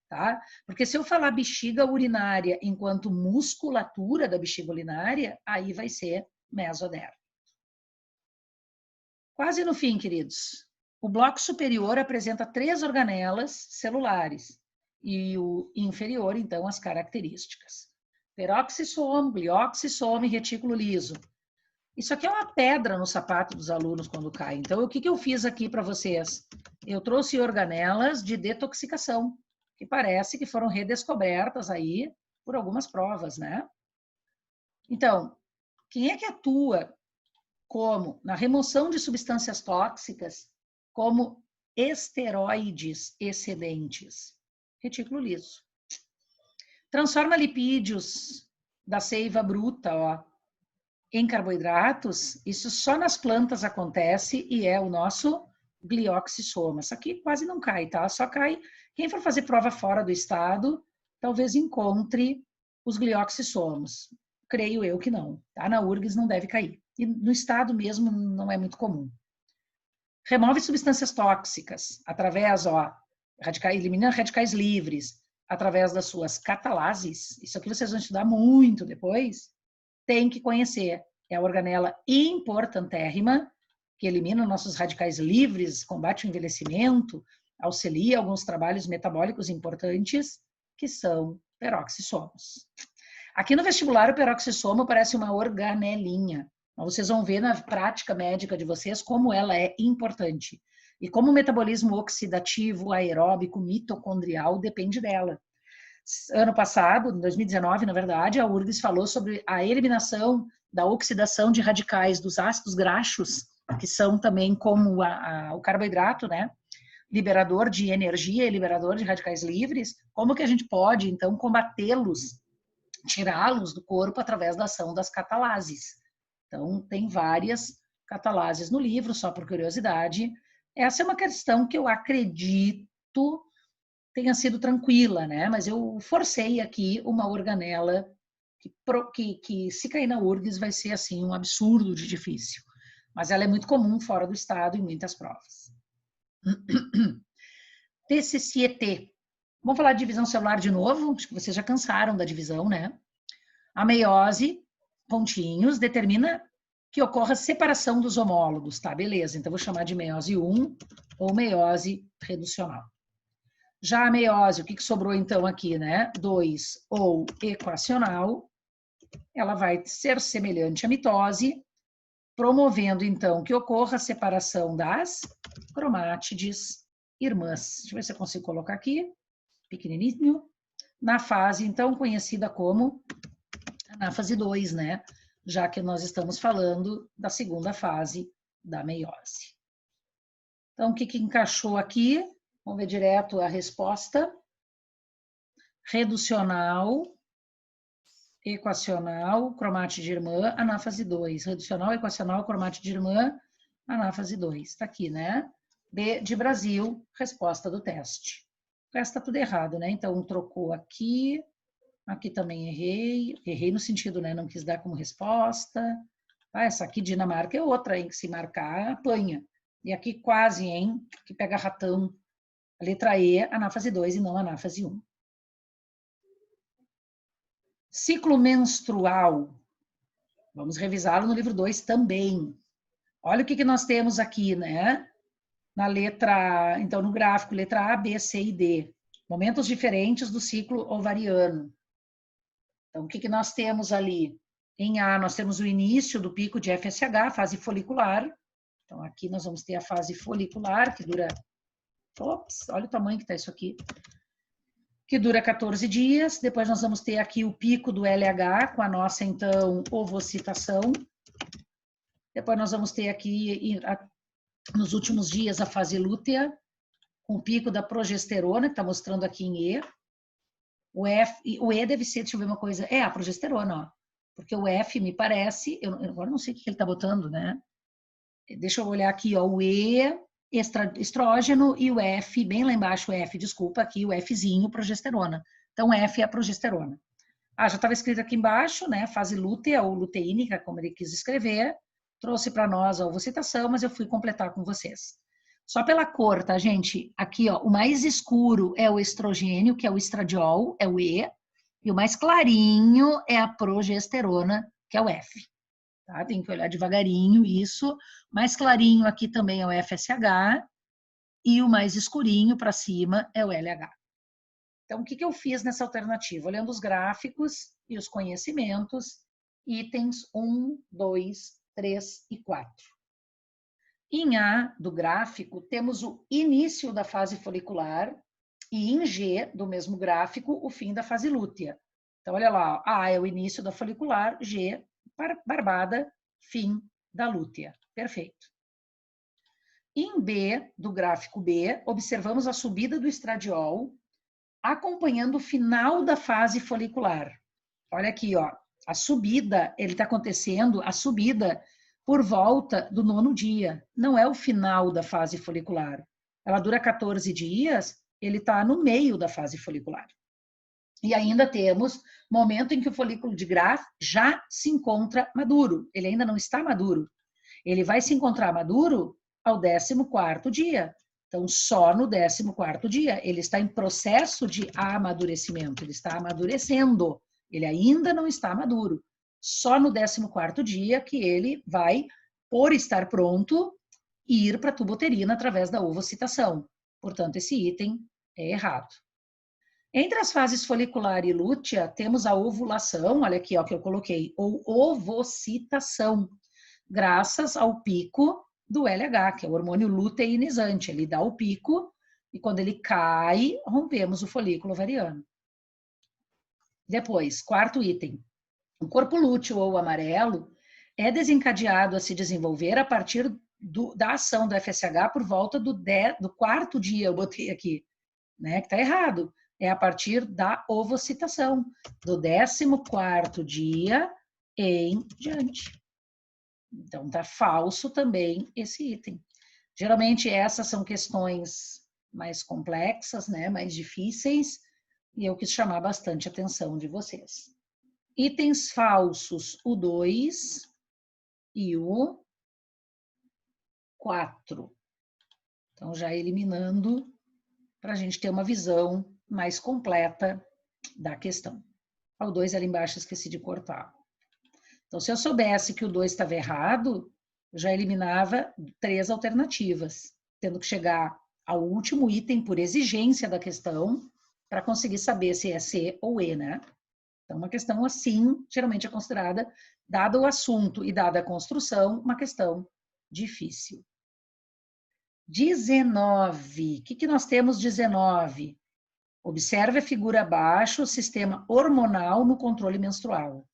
tá? Porque se eu falar bexiga urinária enquanto musculatura da bexiga urinária, aí vai ser mesoderme. Quase no fim, queridos. O bloco superior apresenta 3 organelas celulares e o inferior, então, as características. Peroxissomo, glioxissomo e retículo liso. Isso aqui é uma pedra no sapato dos alunos quando cai. Então, o que eu fiz aqui para vocês? Eu trouxe organelas de detoxicação, que parece que foram redescobertas aí por algumas provas, né? Então, quem é que atua como na remoção de substâncias tóxicas, como esteroides excedentes? Retículo liso. Transforma lipídios da seiva bruta, ó, em carboidratos. Isso só nas plantas acontece e é o nosso glioxissoma. Isso aqui quase não cai, tá? Só cai quem for fazer prova fora do estado, talvez encontre os glioxissomos. Creio eu que não, tá? Na URGS não deve cair. E no estado mesmo não é muito comum. Remove substâncias tóxicas através, ó, elimina radicais livres, através das suas catalases. Isso aqui vocês vão estudar muito depois. Tem que conhecer. É a organela importantérrima, que elimina nossos radicais livres, combate o envelhecimento, auxilia alguns trabalhos metabólicos importantes, que são peroxissomos. Aqui no vestibular, o peroxissomo parece uma organelinha. Vocês vão ver na prática médica de vocês como ela é importante. E como o metabolismo oxidativo, aeróbico, mitocondrial depende dela. Ano passado, em 2019, na verdade, a URGS falou sobre a eliminação da oxidação de radicais dos ácidos graxos, que são também como o carboidrato, né? Liberador de energia e liberador de radicais livres. Como que a gente pode, então, combatê-los, tirá-los do corpo através da ação das catalases? Então, tem várias catalases no livro, só por curiosidade. Essa é uma questão que eu acredito tenha sido tranquila, né? Mas eu forcei aqui uma organela que se cair na URGS vai ser assim um absurdo de difícil. Mas ela é muito comum fora do estado em muitas provas. TCCET. Vamos falar de divisão celular de novo? Acho que vocês já cansaram da divisão, né? A meiose, pontinhos, determina que ocorra separação dos homólogos, tá? Beleza, então vou chamar de meiose 1 ou meiose reducional. Já a meiose, o que sobrou então aqui, né? 2 ou equacional, ela vai ser semelhante à mitose, promovendo então que ocorra a separação das cromátides irmãs. Deixa eu ver se eu consigo colocar aqui, pequenininho, na fase então conhecida como anáfase 2, né? Já que nós estamos falando da segunda fase da meiose. Então, o que encaixou aqui? Vamos ver direto a resposta. Reducional, equacional, cromátide irmã, anáfase 2. Reducional, equacional, cromátide irmã, anáfase 2. Está aqui, né? B de Brasil, resposta do teste. O resto está tudo errado, né? Então, trocou aqui. Aqui também errei. Errei no sentido, né? Não quis dar como resposta. Ah, essa aqui, Dinamarca, é outra, hein? Que se marcar, apanha. E aqui quase, hein? Que pega ratão. A letra E, anáfase 2 e não anáfase 1. Ciclo menstrual. Vamos revisá-lo no livro 2 também. Olha o que nós temos aqui, né? Na letra, então no gráfico, letra A, B, C e D. Momentos diferentes do ciclo ovariano. Então, o que nós temos ali? Em A, nós temos o início do pico de FSH, fase folicular. Então, aqui nós vamos ter a fase folicular, que dura... Ops, olha o tamanho que está isso aqui. Que dura 14 dias. Depois nós vamos ter aqui o pico do LH, com a nossa, então, ovocitação. Depois nós vamos ter aqui, nos últimos dias, a fase lútea, com o pico da progesterona, que está mostrando aqui em E. O E deve ser, deixa eu ver uma coisa, a progesterona, ó. Porque o F me parece, eu agora não sei o que ele está botando, né? Deixa eu olhar aqui, ó, o E, estrógeno, e o F, bem lá embaixo, o F, desculpa, aqui o Fzinho, progesterona. Então, F é a progesterona. Já estava escrito aqui embaixo, né? Fase lútea ou luteínica, como ele quis escrever. Trouxe para nós a ovocitação, mas eu fui completar com vocês. Só pela cor, tá, gente? Aqui, ó, o mais escuro é o estrogênio, que é o estradiol, é o E. E o mais clarinho é a progesterona, que é o F. Tá? Tem que olhar devagarinho isso. Mais clarinho aqui também é o FSH. E o mais escurinho para cima é o LH. Então, o que eu fiz nessa alternativa? Olhando os gráficos e os conhecimentos, itens 1, 2, 3 e 4. Em A do gráfico, temos o início da fase folicular e em G do mesmo gráfico, o fim da fase lútea. Então, olha lá, A é o início da folicular, G, barbada, fim da lútea. Perfeito. Em B, do gráfico B, observamos a subida do estradiol, acompanhando o final da fase folicular. Olha aqui, ó, a subida, ele está acontecendo, a subida por volta do 9º dia, não é o final da fase folicular. Ela dura 14 dias, ele está no meio da fase folicular. E ainda temos momento em que o folículo de Graaf já se encontra maduro, ele ainda não está maduro. Ele vai se encontrar maduro ao 14º dia. Então, só no 14º dia, ele está em processo de amadurecimento, ele está amadurecendo, ele ainda não está maduro. Só no 14º dia que ele vai, por estar pronto, ir para a tubo-uterina através da ovocitação. Portanto, esse item é errado. Entre as fases folicular e lútea, temos a ovulação, olha aqui, ó, que eu coloquei, ou ovocitação, graças ao pico do LH, que é o hormônio luteinizante. Ele dá o pico e quando ele cai, rompemos o folículo ovariano. Depois, 4º item. O corpo lúteo ou amarelo é desencadeado a se desenvolver a partir da ação do FSH por volta do 4º dia, eu botei aqui, né, que tá errado. É a partir da ovocitação, do 14º dia em diante. Então, tá falso também esse item. Geralmente, essas são questões mais complexas, né, mais difíceis, e eu quis chamar bastante a atenção de vocês. Itens falsos, o 2 e o 4. Então, já eliminando, para a gente ter uma visão mais completa da questão. O 2 ali embaixo, esqueci de cortar. Então, se eu soubesse que o 2 estava errado, eu já eliminava 3 alternativas, tendo que chegar ao último item por exigência da questão, para conseguir saber se é C ou E, né? Então, uma questão assim, geralmente é considerada, dado o assunto e dada a construção, uma questão difícil. 19. O que nós temos 19? Observe a figura abaixo, o sistema hormonal no controle menstrual.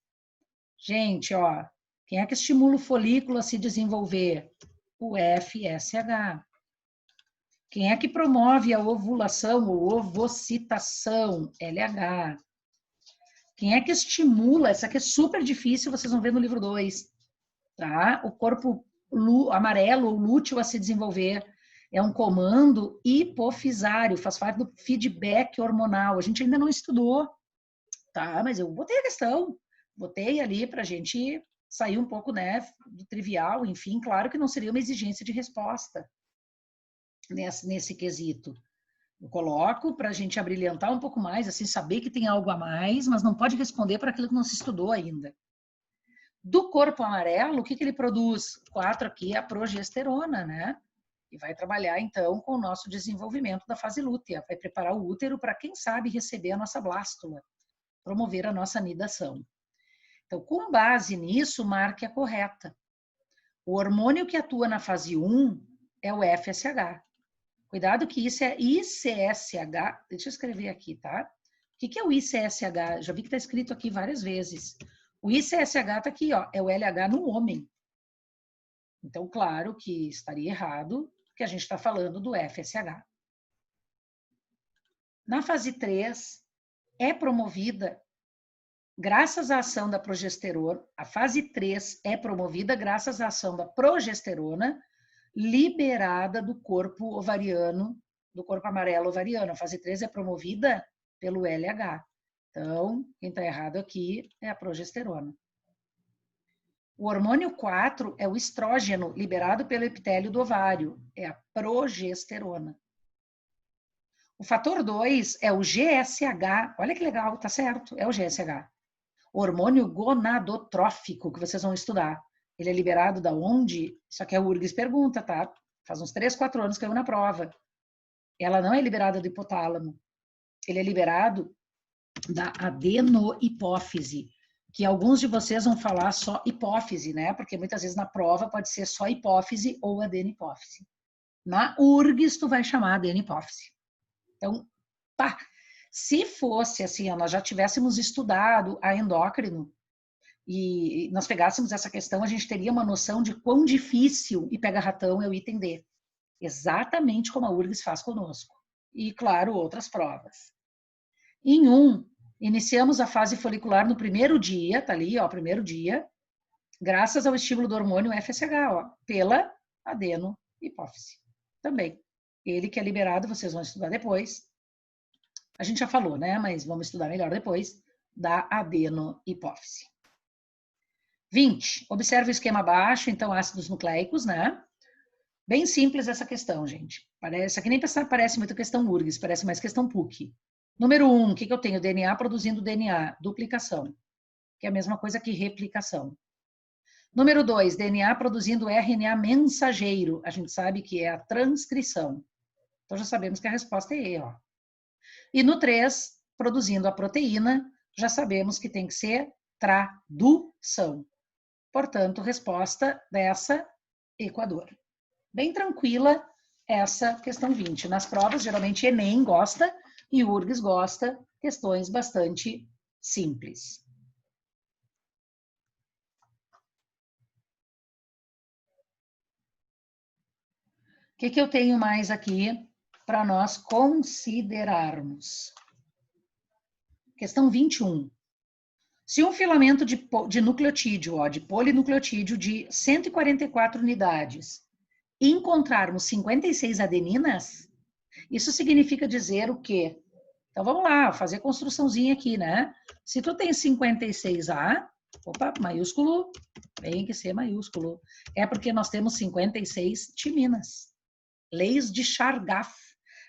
Gente, ó, quem é que estimula o folículo a se desenvolver? O FSH. Quem é que promove a ovulação ou ovocitação? LH. Quem é que estimula? Essa aqui é super difícil, vocês vão ver no livro 2. Tá? O corpo amarelo ou lúteo a se desenvolver é um comando hipofisário, faz parte do feedback hormonal. A gente ainda não estudou, tá? Mas eu botei a questão. Botei ali para a gente sair um pouco, né, do trivial, enfim, claro que não seria uma exigência de resposta nesse quesito. Eu coloco para a gente abrilhantar um pouco mais, assim, saber que tem algo a mais, mas não pode responder para aquilo que não se estudou ainda. Do corpo amarelo, o que ele produz? 4 aqui é a progesterona, né? E vai trabalhar, então, com o nosso desenvolvimento da fase lútea. Vai preparar o útero para, quem sabe, receber a nossa blástula, promover a nossa anidação. Então, com base nisso, marque a correta. O hormônio que atua na fase 1 é o FSH. Cuidado que isso é ICSH. Deixa eu escrever aqui, tá? O que é o ICSH? Já vi que está escrito aqui várias vezes. O ICSH está aqui, ó, é o LH no homem. Então, claro que estaria errado, porque a gente está falando do FSH. Na fase 3, é promovida graças à ação da progesterona. A fase 3 é promovida graças à ação da progesterona liberada do corpo ovariano, do corpo amarelo ovariano. A fase 3 é promovida pelo LH. Então, quem está errado aqui é a progesterona. O hormônio 4 é o estrógeno liberado pelo epitélio do ovário, é a progesterona. O fator 2 é o GSH, olha que legal, tá certo, é o GSH. O hormônio gonadotrófico, que vocês vão estudar. Ele é liberado da onde? Isso aqui a URGS pergunta, tá? Faz uns 3, 4 anos que caiu na prova. Ela não é liberada do hipotálamo. Ele é liberado da adenohipófise, que alguns de vocês vão falar só hipófise, né? Porque muitas vezes na prova pode ser só hipófise ou adenohipófise. Na URGS, tu vai chamar adenohipófise. Então, pá, se fosse assim, nós já tivéssemos estudado a endócrino e nós pegássemos essa questão, a gente teria uma noção de quão difícil e pega-ratão é o item D. Exatamente como a URGS faz conosco. E, claro, outras provas. Em 1, iniciamos a fase folicular no primeiro dia, tá ali, ó, primeiro dia, graças ao estímulo do hormônio FSH, ó, pela adenohipófise. Também. Ele que é liberado, vocês vão estudar depois. A gente já falou, né? Mas vamos estudar melhor depois, da adenohipófise. 20. Observe o esquema abaixo, então, ácidos nucleicos, né? Bem simples essa questão, gente. Parece, aqui nem parece muito questão URGS, parece mais questão PUC. Número 1, o que eu tenho? DNA produzindo DNA, duplicação, que é a mesma coisa que replicação. Número 2, DNA produzindo RNA mensageiro, a gente sabe que é a transcrição. Então já sabemos que a resposta é E, ó. E no 3, produzindo a proteína, já sabemos que tem que ser tradução. Portanto, resposta dessa, Equador. Bem tranquila essa questão 20. Nas provas, geralmente Enem gosta e URGS gosta, questões bastante simples. O que eu tenho mais aqui para nós considerarmos? Questão 21. Se um filamento de nucleotídeo, ó, de polinucleotídeo de 144 unidades, encontrarmos 56 adeninas, isso significa dizer o quê? Então, vamos lá, fazer construçãozinha aqui, né? Se tu tem 56A, opa, maiúsculo, tem que ser maiúsculo. É porque nós temos 56 timinas. Leis de Chargaff,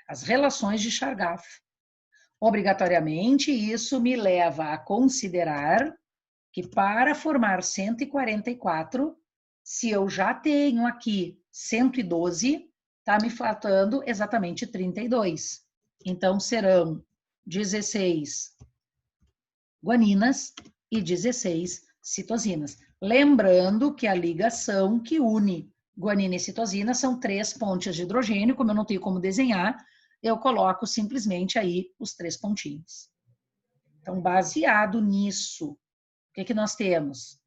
as relações de Chargaff. Obrigatoriamente, isso me leva a considerar que para formar 144, se eu já tenho aqui 112, está me faltando exatamente 32. Então, serão 16 guaninas e 16 citosinas. Lembrando que a ligação que une guanina e citosina são 3 pontes de hidrogênio, como eu não tenho como desenhar, eu coloco simplesmente aí os 3 pontinhos. Então, baseado nisso, o que nós temos?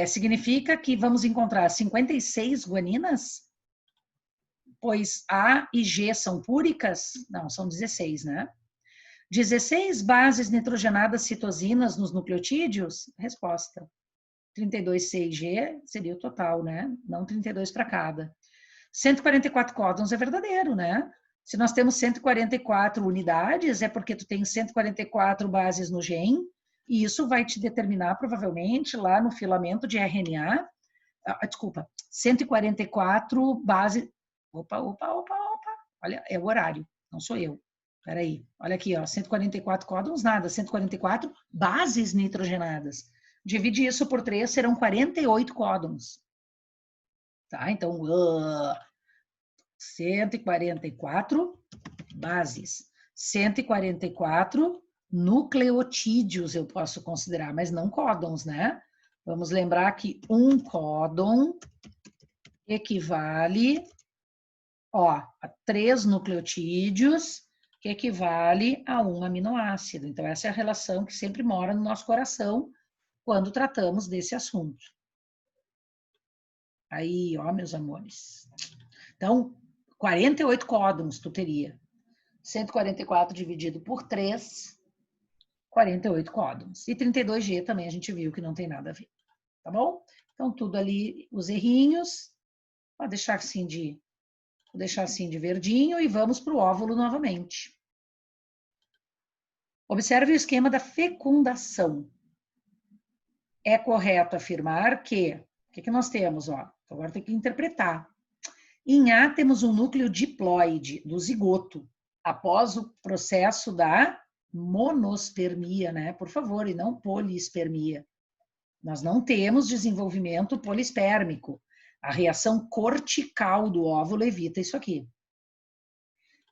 Significa que vamos encontrar 56 guaninas? Pois A e G são púricas? Não, são 16, né? 16 bases nitrogenadas citosinas nos nucleotídeos? Resposta. 32 C e G seria o total, né? Não 32 para cada. 144 códons é verdadeiro, né? Se nós temos 144 unidades, é porque tu tem 144 bases no gen, e isso vai te determinar, provavelmente, lá no filamento de RNA, 144 bases... Opa, olha, é o horário, não sou eu. Peraí, olha aqui, ó, 144 códons, nada, 144 bases nitrogenadas. Divide isso por 3, serão 48 códons. Tá, então, 144 bases. 144 nucleotídeos eu posso considerar, mas não códons, né? Vamos lembrar que um códon equivale, a 3 nucleotídeos, que equivale a um aminoácido. Então, essa é a relação que sempre mora no nosso coração quando tratamos desse assunto. Aí, meus amores. Então, 48 códons tu teria. 144 dividido por 3, 48 códons. E 32G também a gente viu que não tem nada a ver. Tá bom? Então, tudo ali, os errinhos. Vou deixar assim de verdinho e vamos para o óvulo novamente. Observe o esquema da fecundação. É correto afirmar que... O que nós temos? Agora tem que interpretar. Em A temos um núcleo diploide do zigoto, após o processo da monospermia, né? Por favor, e não poliespermia. Nós não temos desenvolvimento poliespérmico. A reação cortical do óvulo evita isso aqui.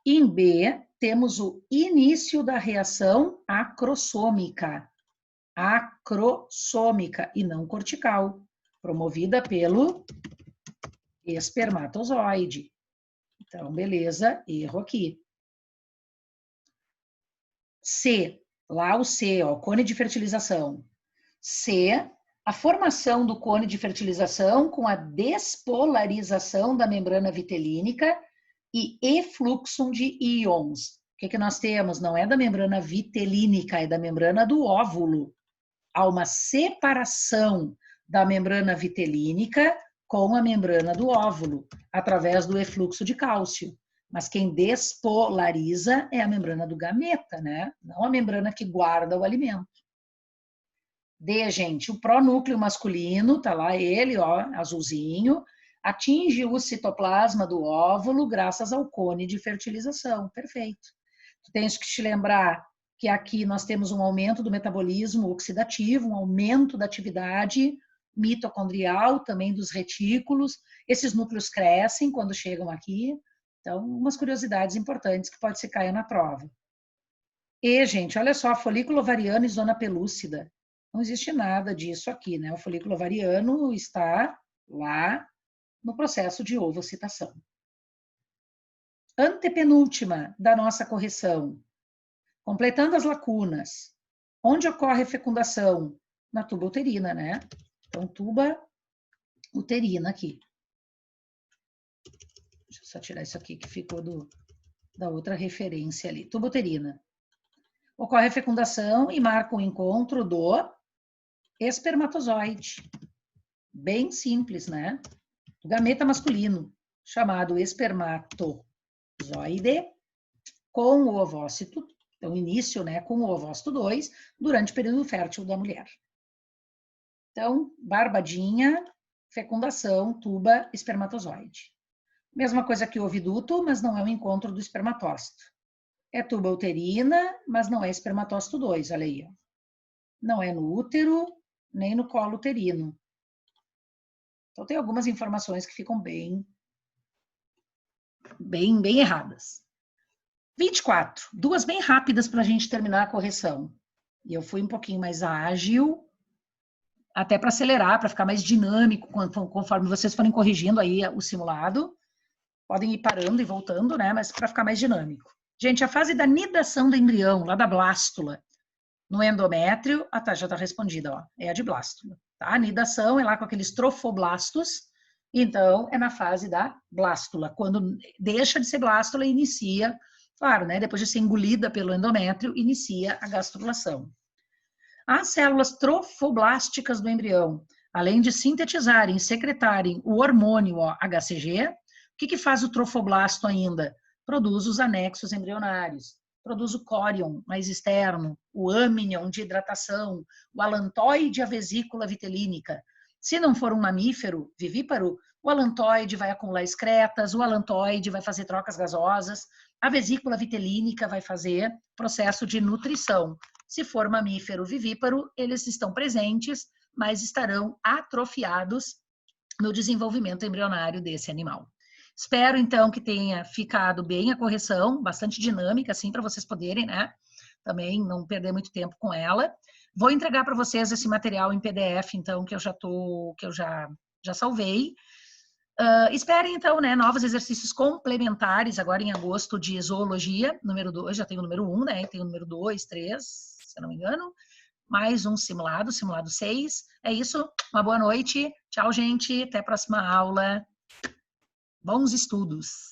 Em B, temos o início da reação acrossômica. Acrossômica e não cortical, promovida pelo espermatozoide. Então, beleza, erro aqui. C, lá o C, cone de fertilização. C, a formação do cone de fertilização com a despolarização da membrana vitelínica e efluxo de íons. O que nós temos? Não é da membrana vitelínica, é da membrana do óvulo. Há uma separação da membrana vitelínica com a membrana do óvulo, através do efluxo de cálcio. Mas quem despolariza é a membrana do gameta, né? Não a membrana que guarda o alimento. D, gente, o pronúcleo masculino, tá lá ele, azulzinho, atinge o citoplasma do óvulo graças ao cone de fertilização. Perfeito. Tu tens que te lembrar que aqui nós temos um aumento do metabolismo oxidativo, um aumento da atividade mitocondrial, também dos retículos. Esses núcleos crescem quando chegam aqui. Então, umas curiosidades importantes que pode ser cair na prova. E, gente, olha só, folículo ovariano e zona pelúcida. Não existe nada disso aqui, né? O folículo ovariano está lá no processo de ovocitação. Antepenúltima da nossa correção. Completando as lacunas. Onde ocorre a fecundação? Na tuba uterina, né? Então, tuba uterina aqui. Deixa eu só tirar isso aqui que ficou da outra referência ali. Tuba uterina. Ocorre a fecundação e marca o encontro do espermatozoide. Bem simples, né? O gameta masculino, chamado espermatozoide, com o ovócito, então início, né, com o ovócito 2, durante o período fértil da mulher. Então, barbadinha, fecundação, tuba, espermatozoide. Mesma coisa que o oviduto, mas não é o encontro do espermatócito. É tuba uterina, mas não é espermatócito 2, olha aí. Não é no útero, nem no colo uterino. Então, tem algumas informações que ficam bem erradas. 24, duas bem rápidas para a gente terminar a correção. E eu fui um pouquinho mais ágil, até para acelerar, para ficar mais dinâmico, conforme vocês forem corrigindo aí o simulado. Podem ir parando e voltando, né? Mas para ficar mais dinâmico. Gente, a fase da nidação do embrião, lá da blástula, no endométrio, já está respondida, é a de blástula. Tá? A nidação é lá com aqueles trofoblastos, então é na fase da blástula. Quando deixa de ser blástula, inicia, claro, né? Depois de ser engolida pelo endométrio, inicia a gastrulação. As células trofoblásticas do embrião, além de sintetizarem e secretarem o hormônio HCG, o que faz o trofoblasto ainda? Produz os anexos embrionários. Produz o córion mais externo, o amnion de hidratação, o alantoide e a vesícula vitelínica. Se não for um mamífero vivíparo, o alantoide vai acumular excretas, o alantoide vai fazer trocas gasosas, a vesícula vitelínica vai fazer processo de nutrição. Se for mamífero vivíparo, eles estão presentes, mas estarão atrofiados no desenvolvimento embrionário desse animal. Espero, então, que tenha ficado bem a correção, bastante dinâmica, assim, para vocês poderem, né, também não perder muito tempo com ela. Vou entregar para vocês esse material em PDF, então, que eu já salvei. Esperem, então, né, novos exercícios complementares, agora em agosto, de zoologia, número 2, já tem o número 1, né, tem o número 2, 3, se eu não me engano, mais um simulado 6. É isso, uma boa noite, tchau, gente, até a próxima aula, bons estudos!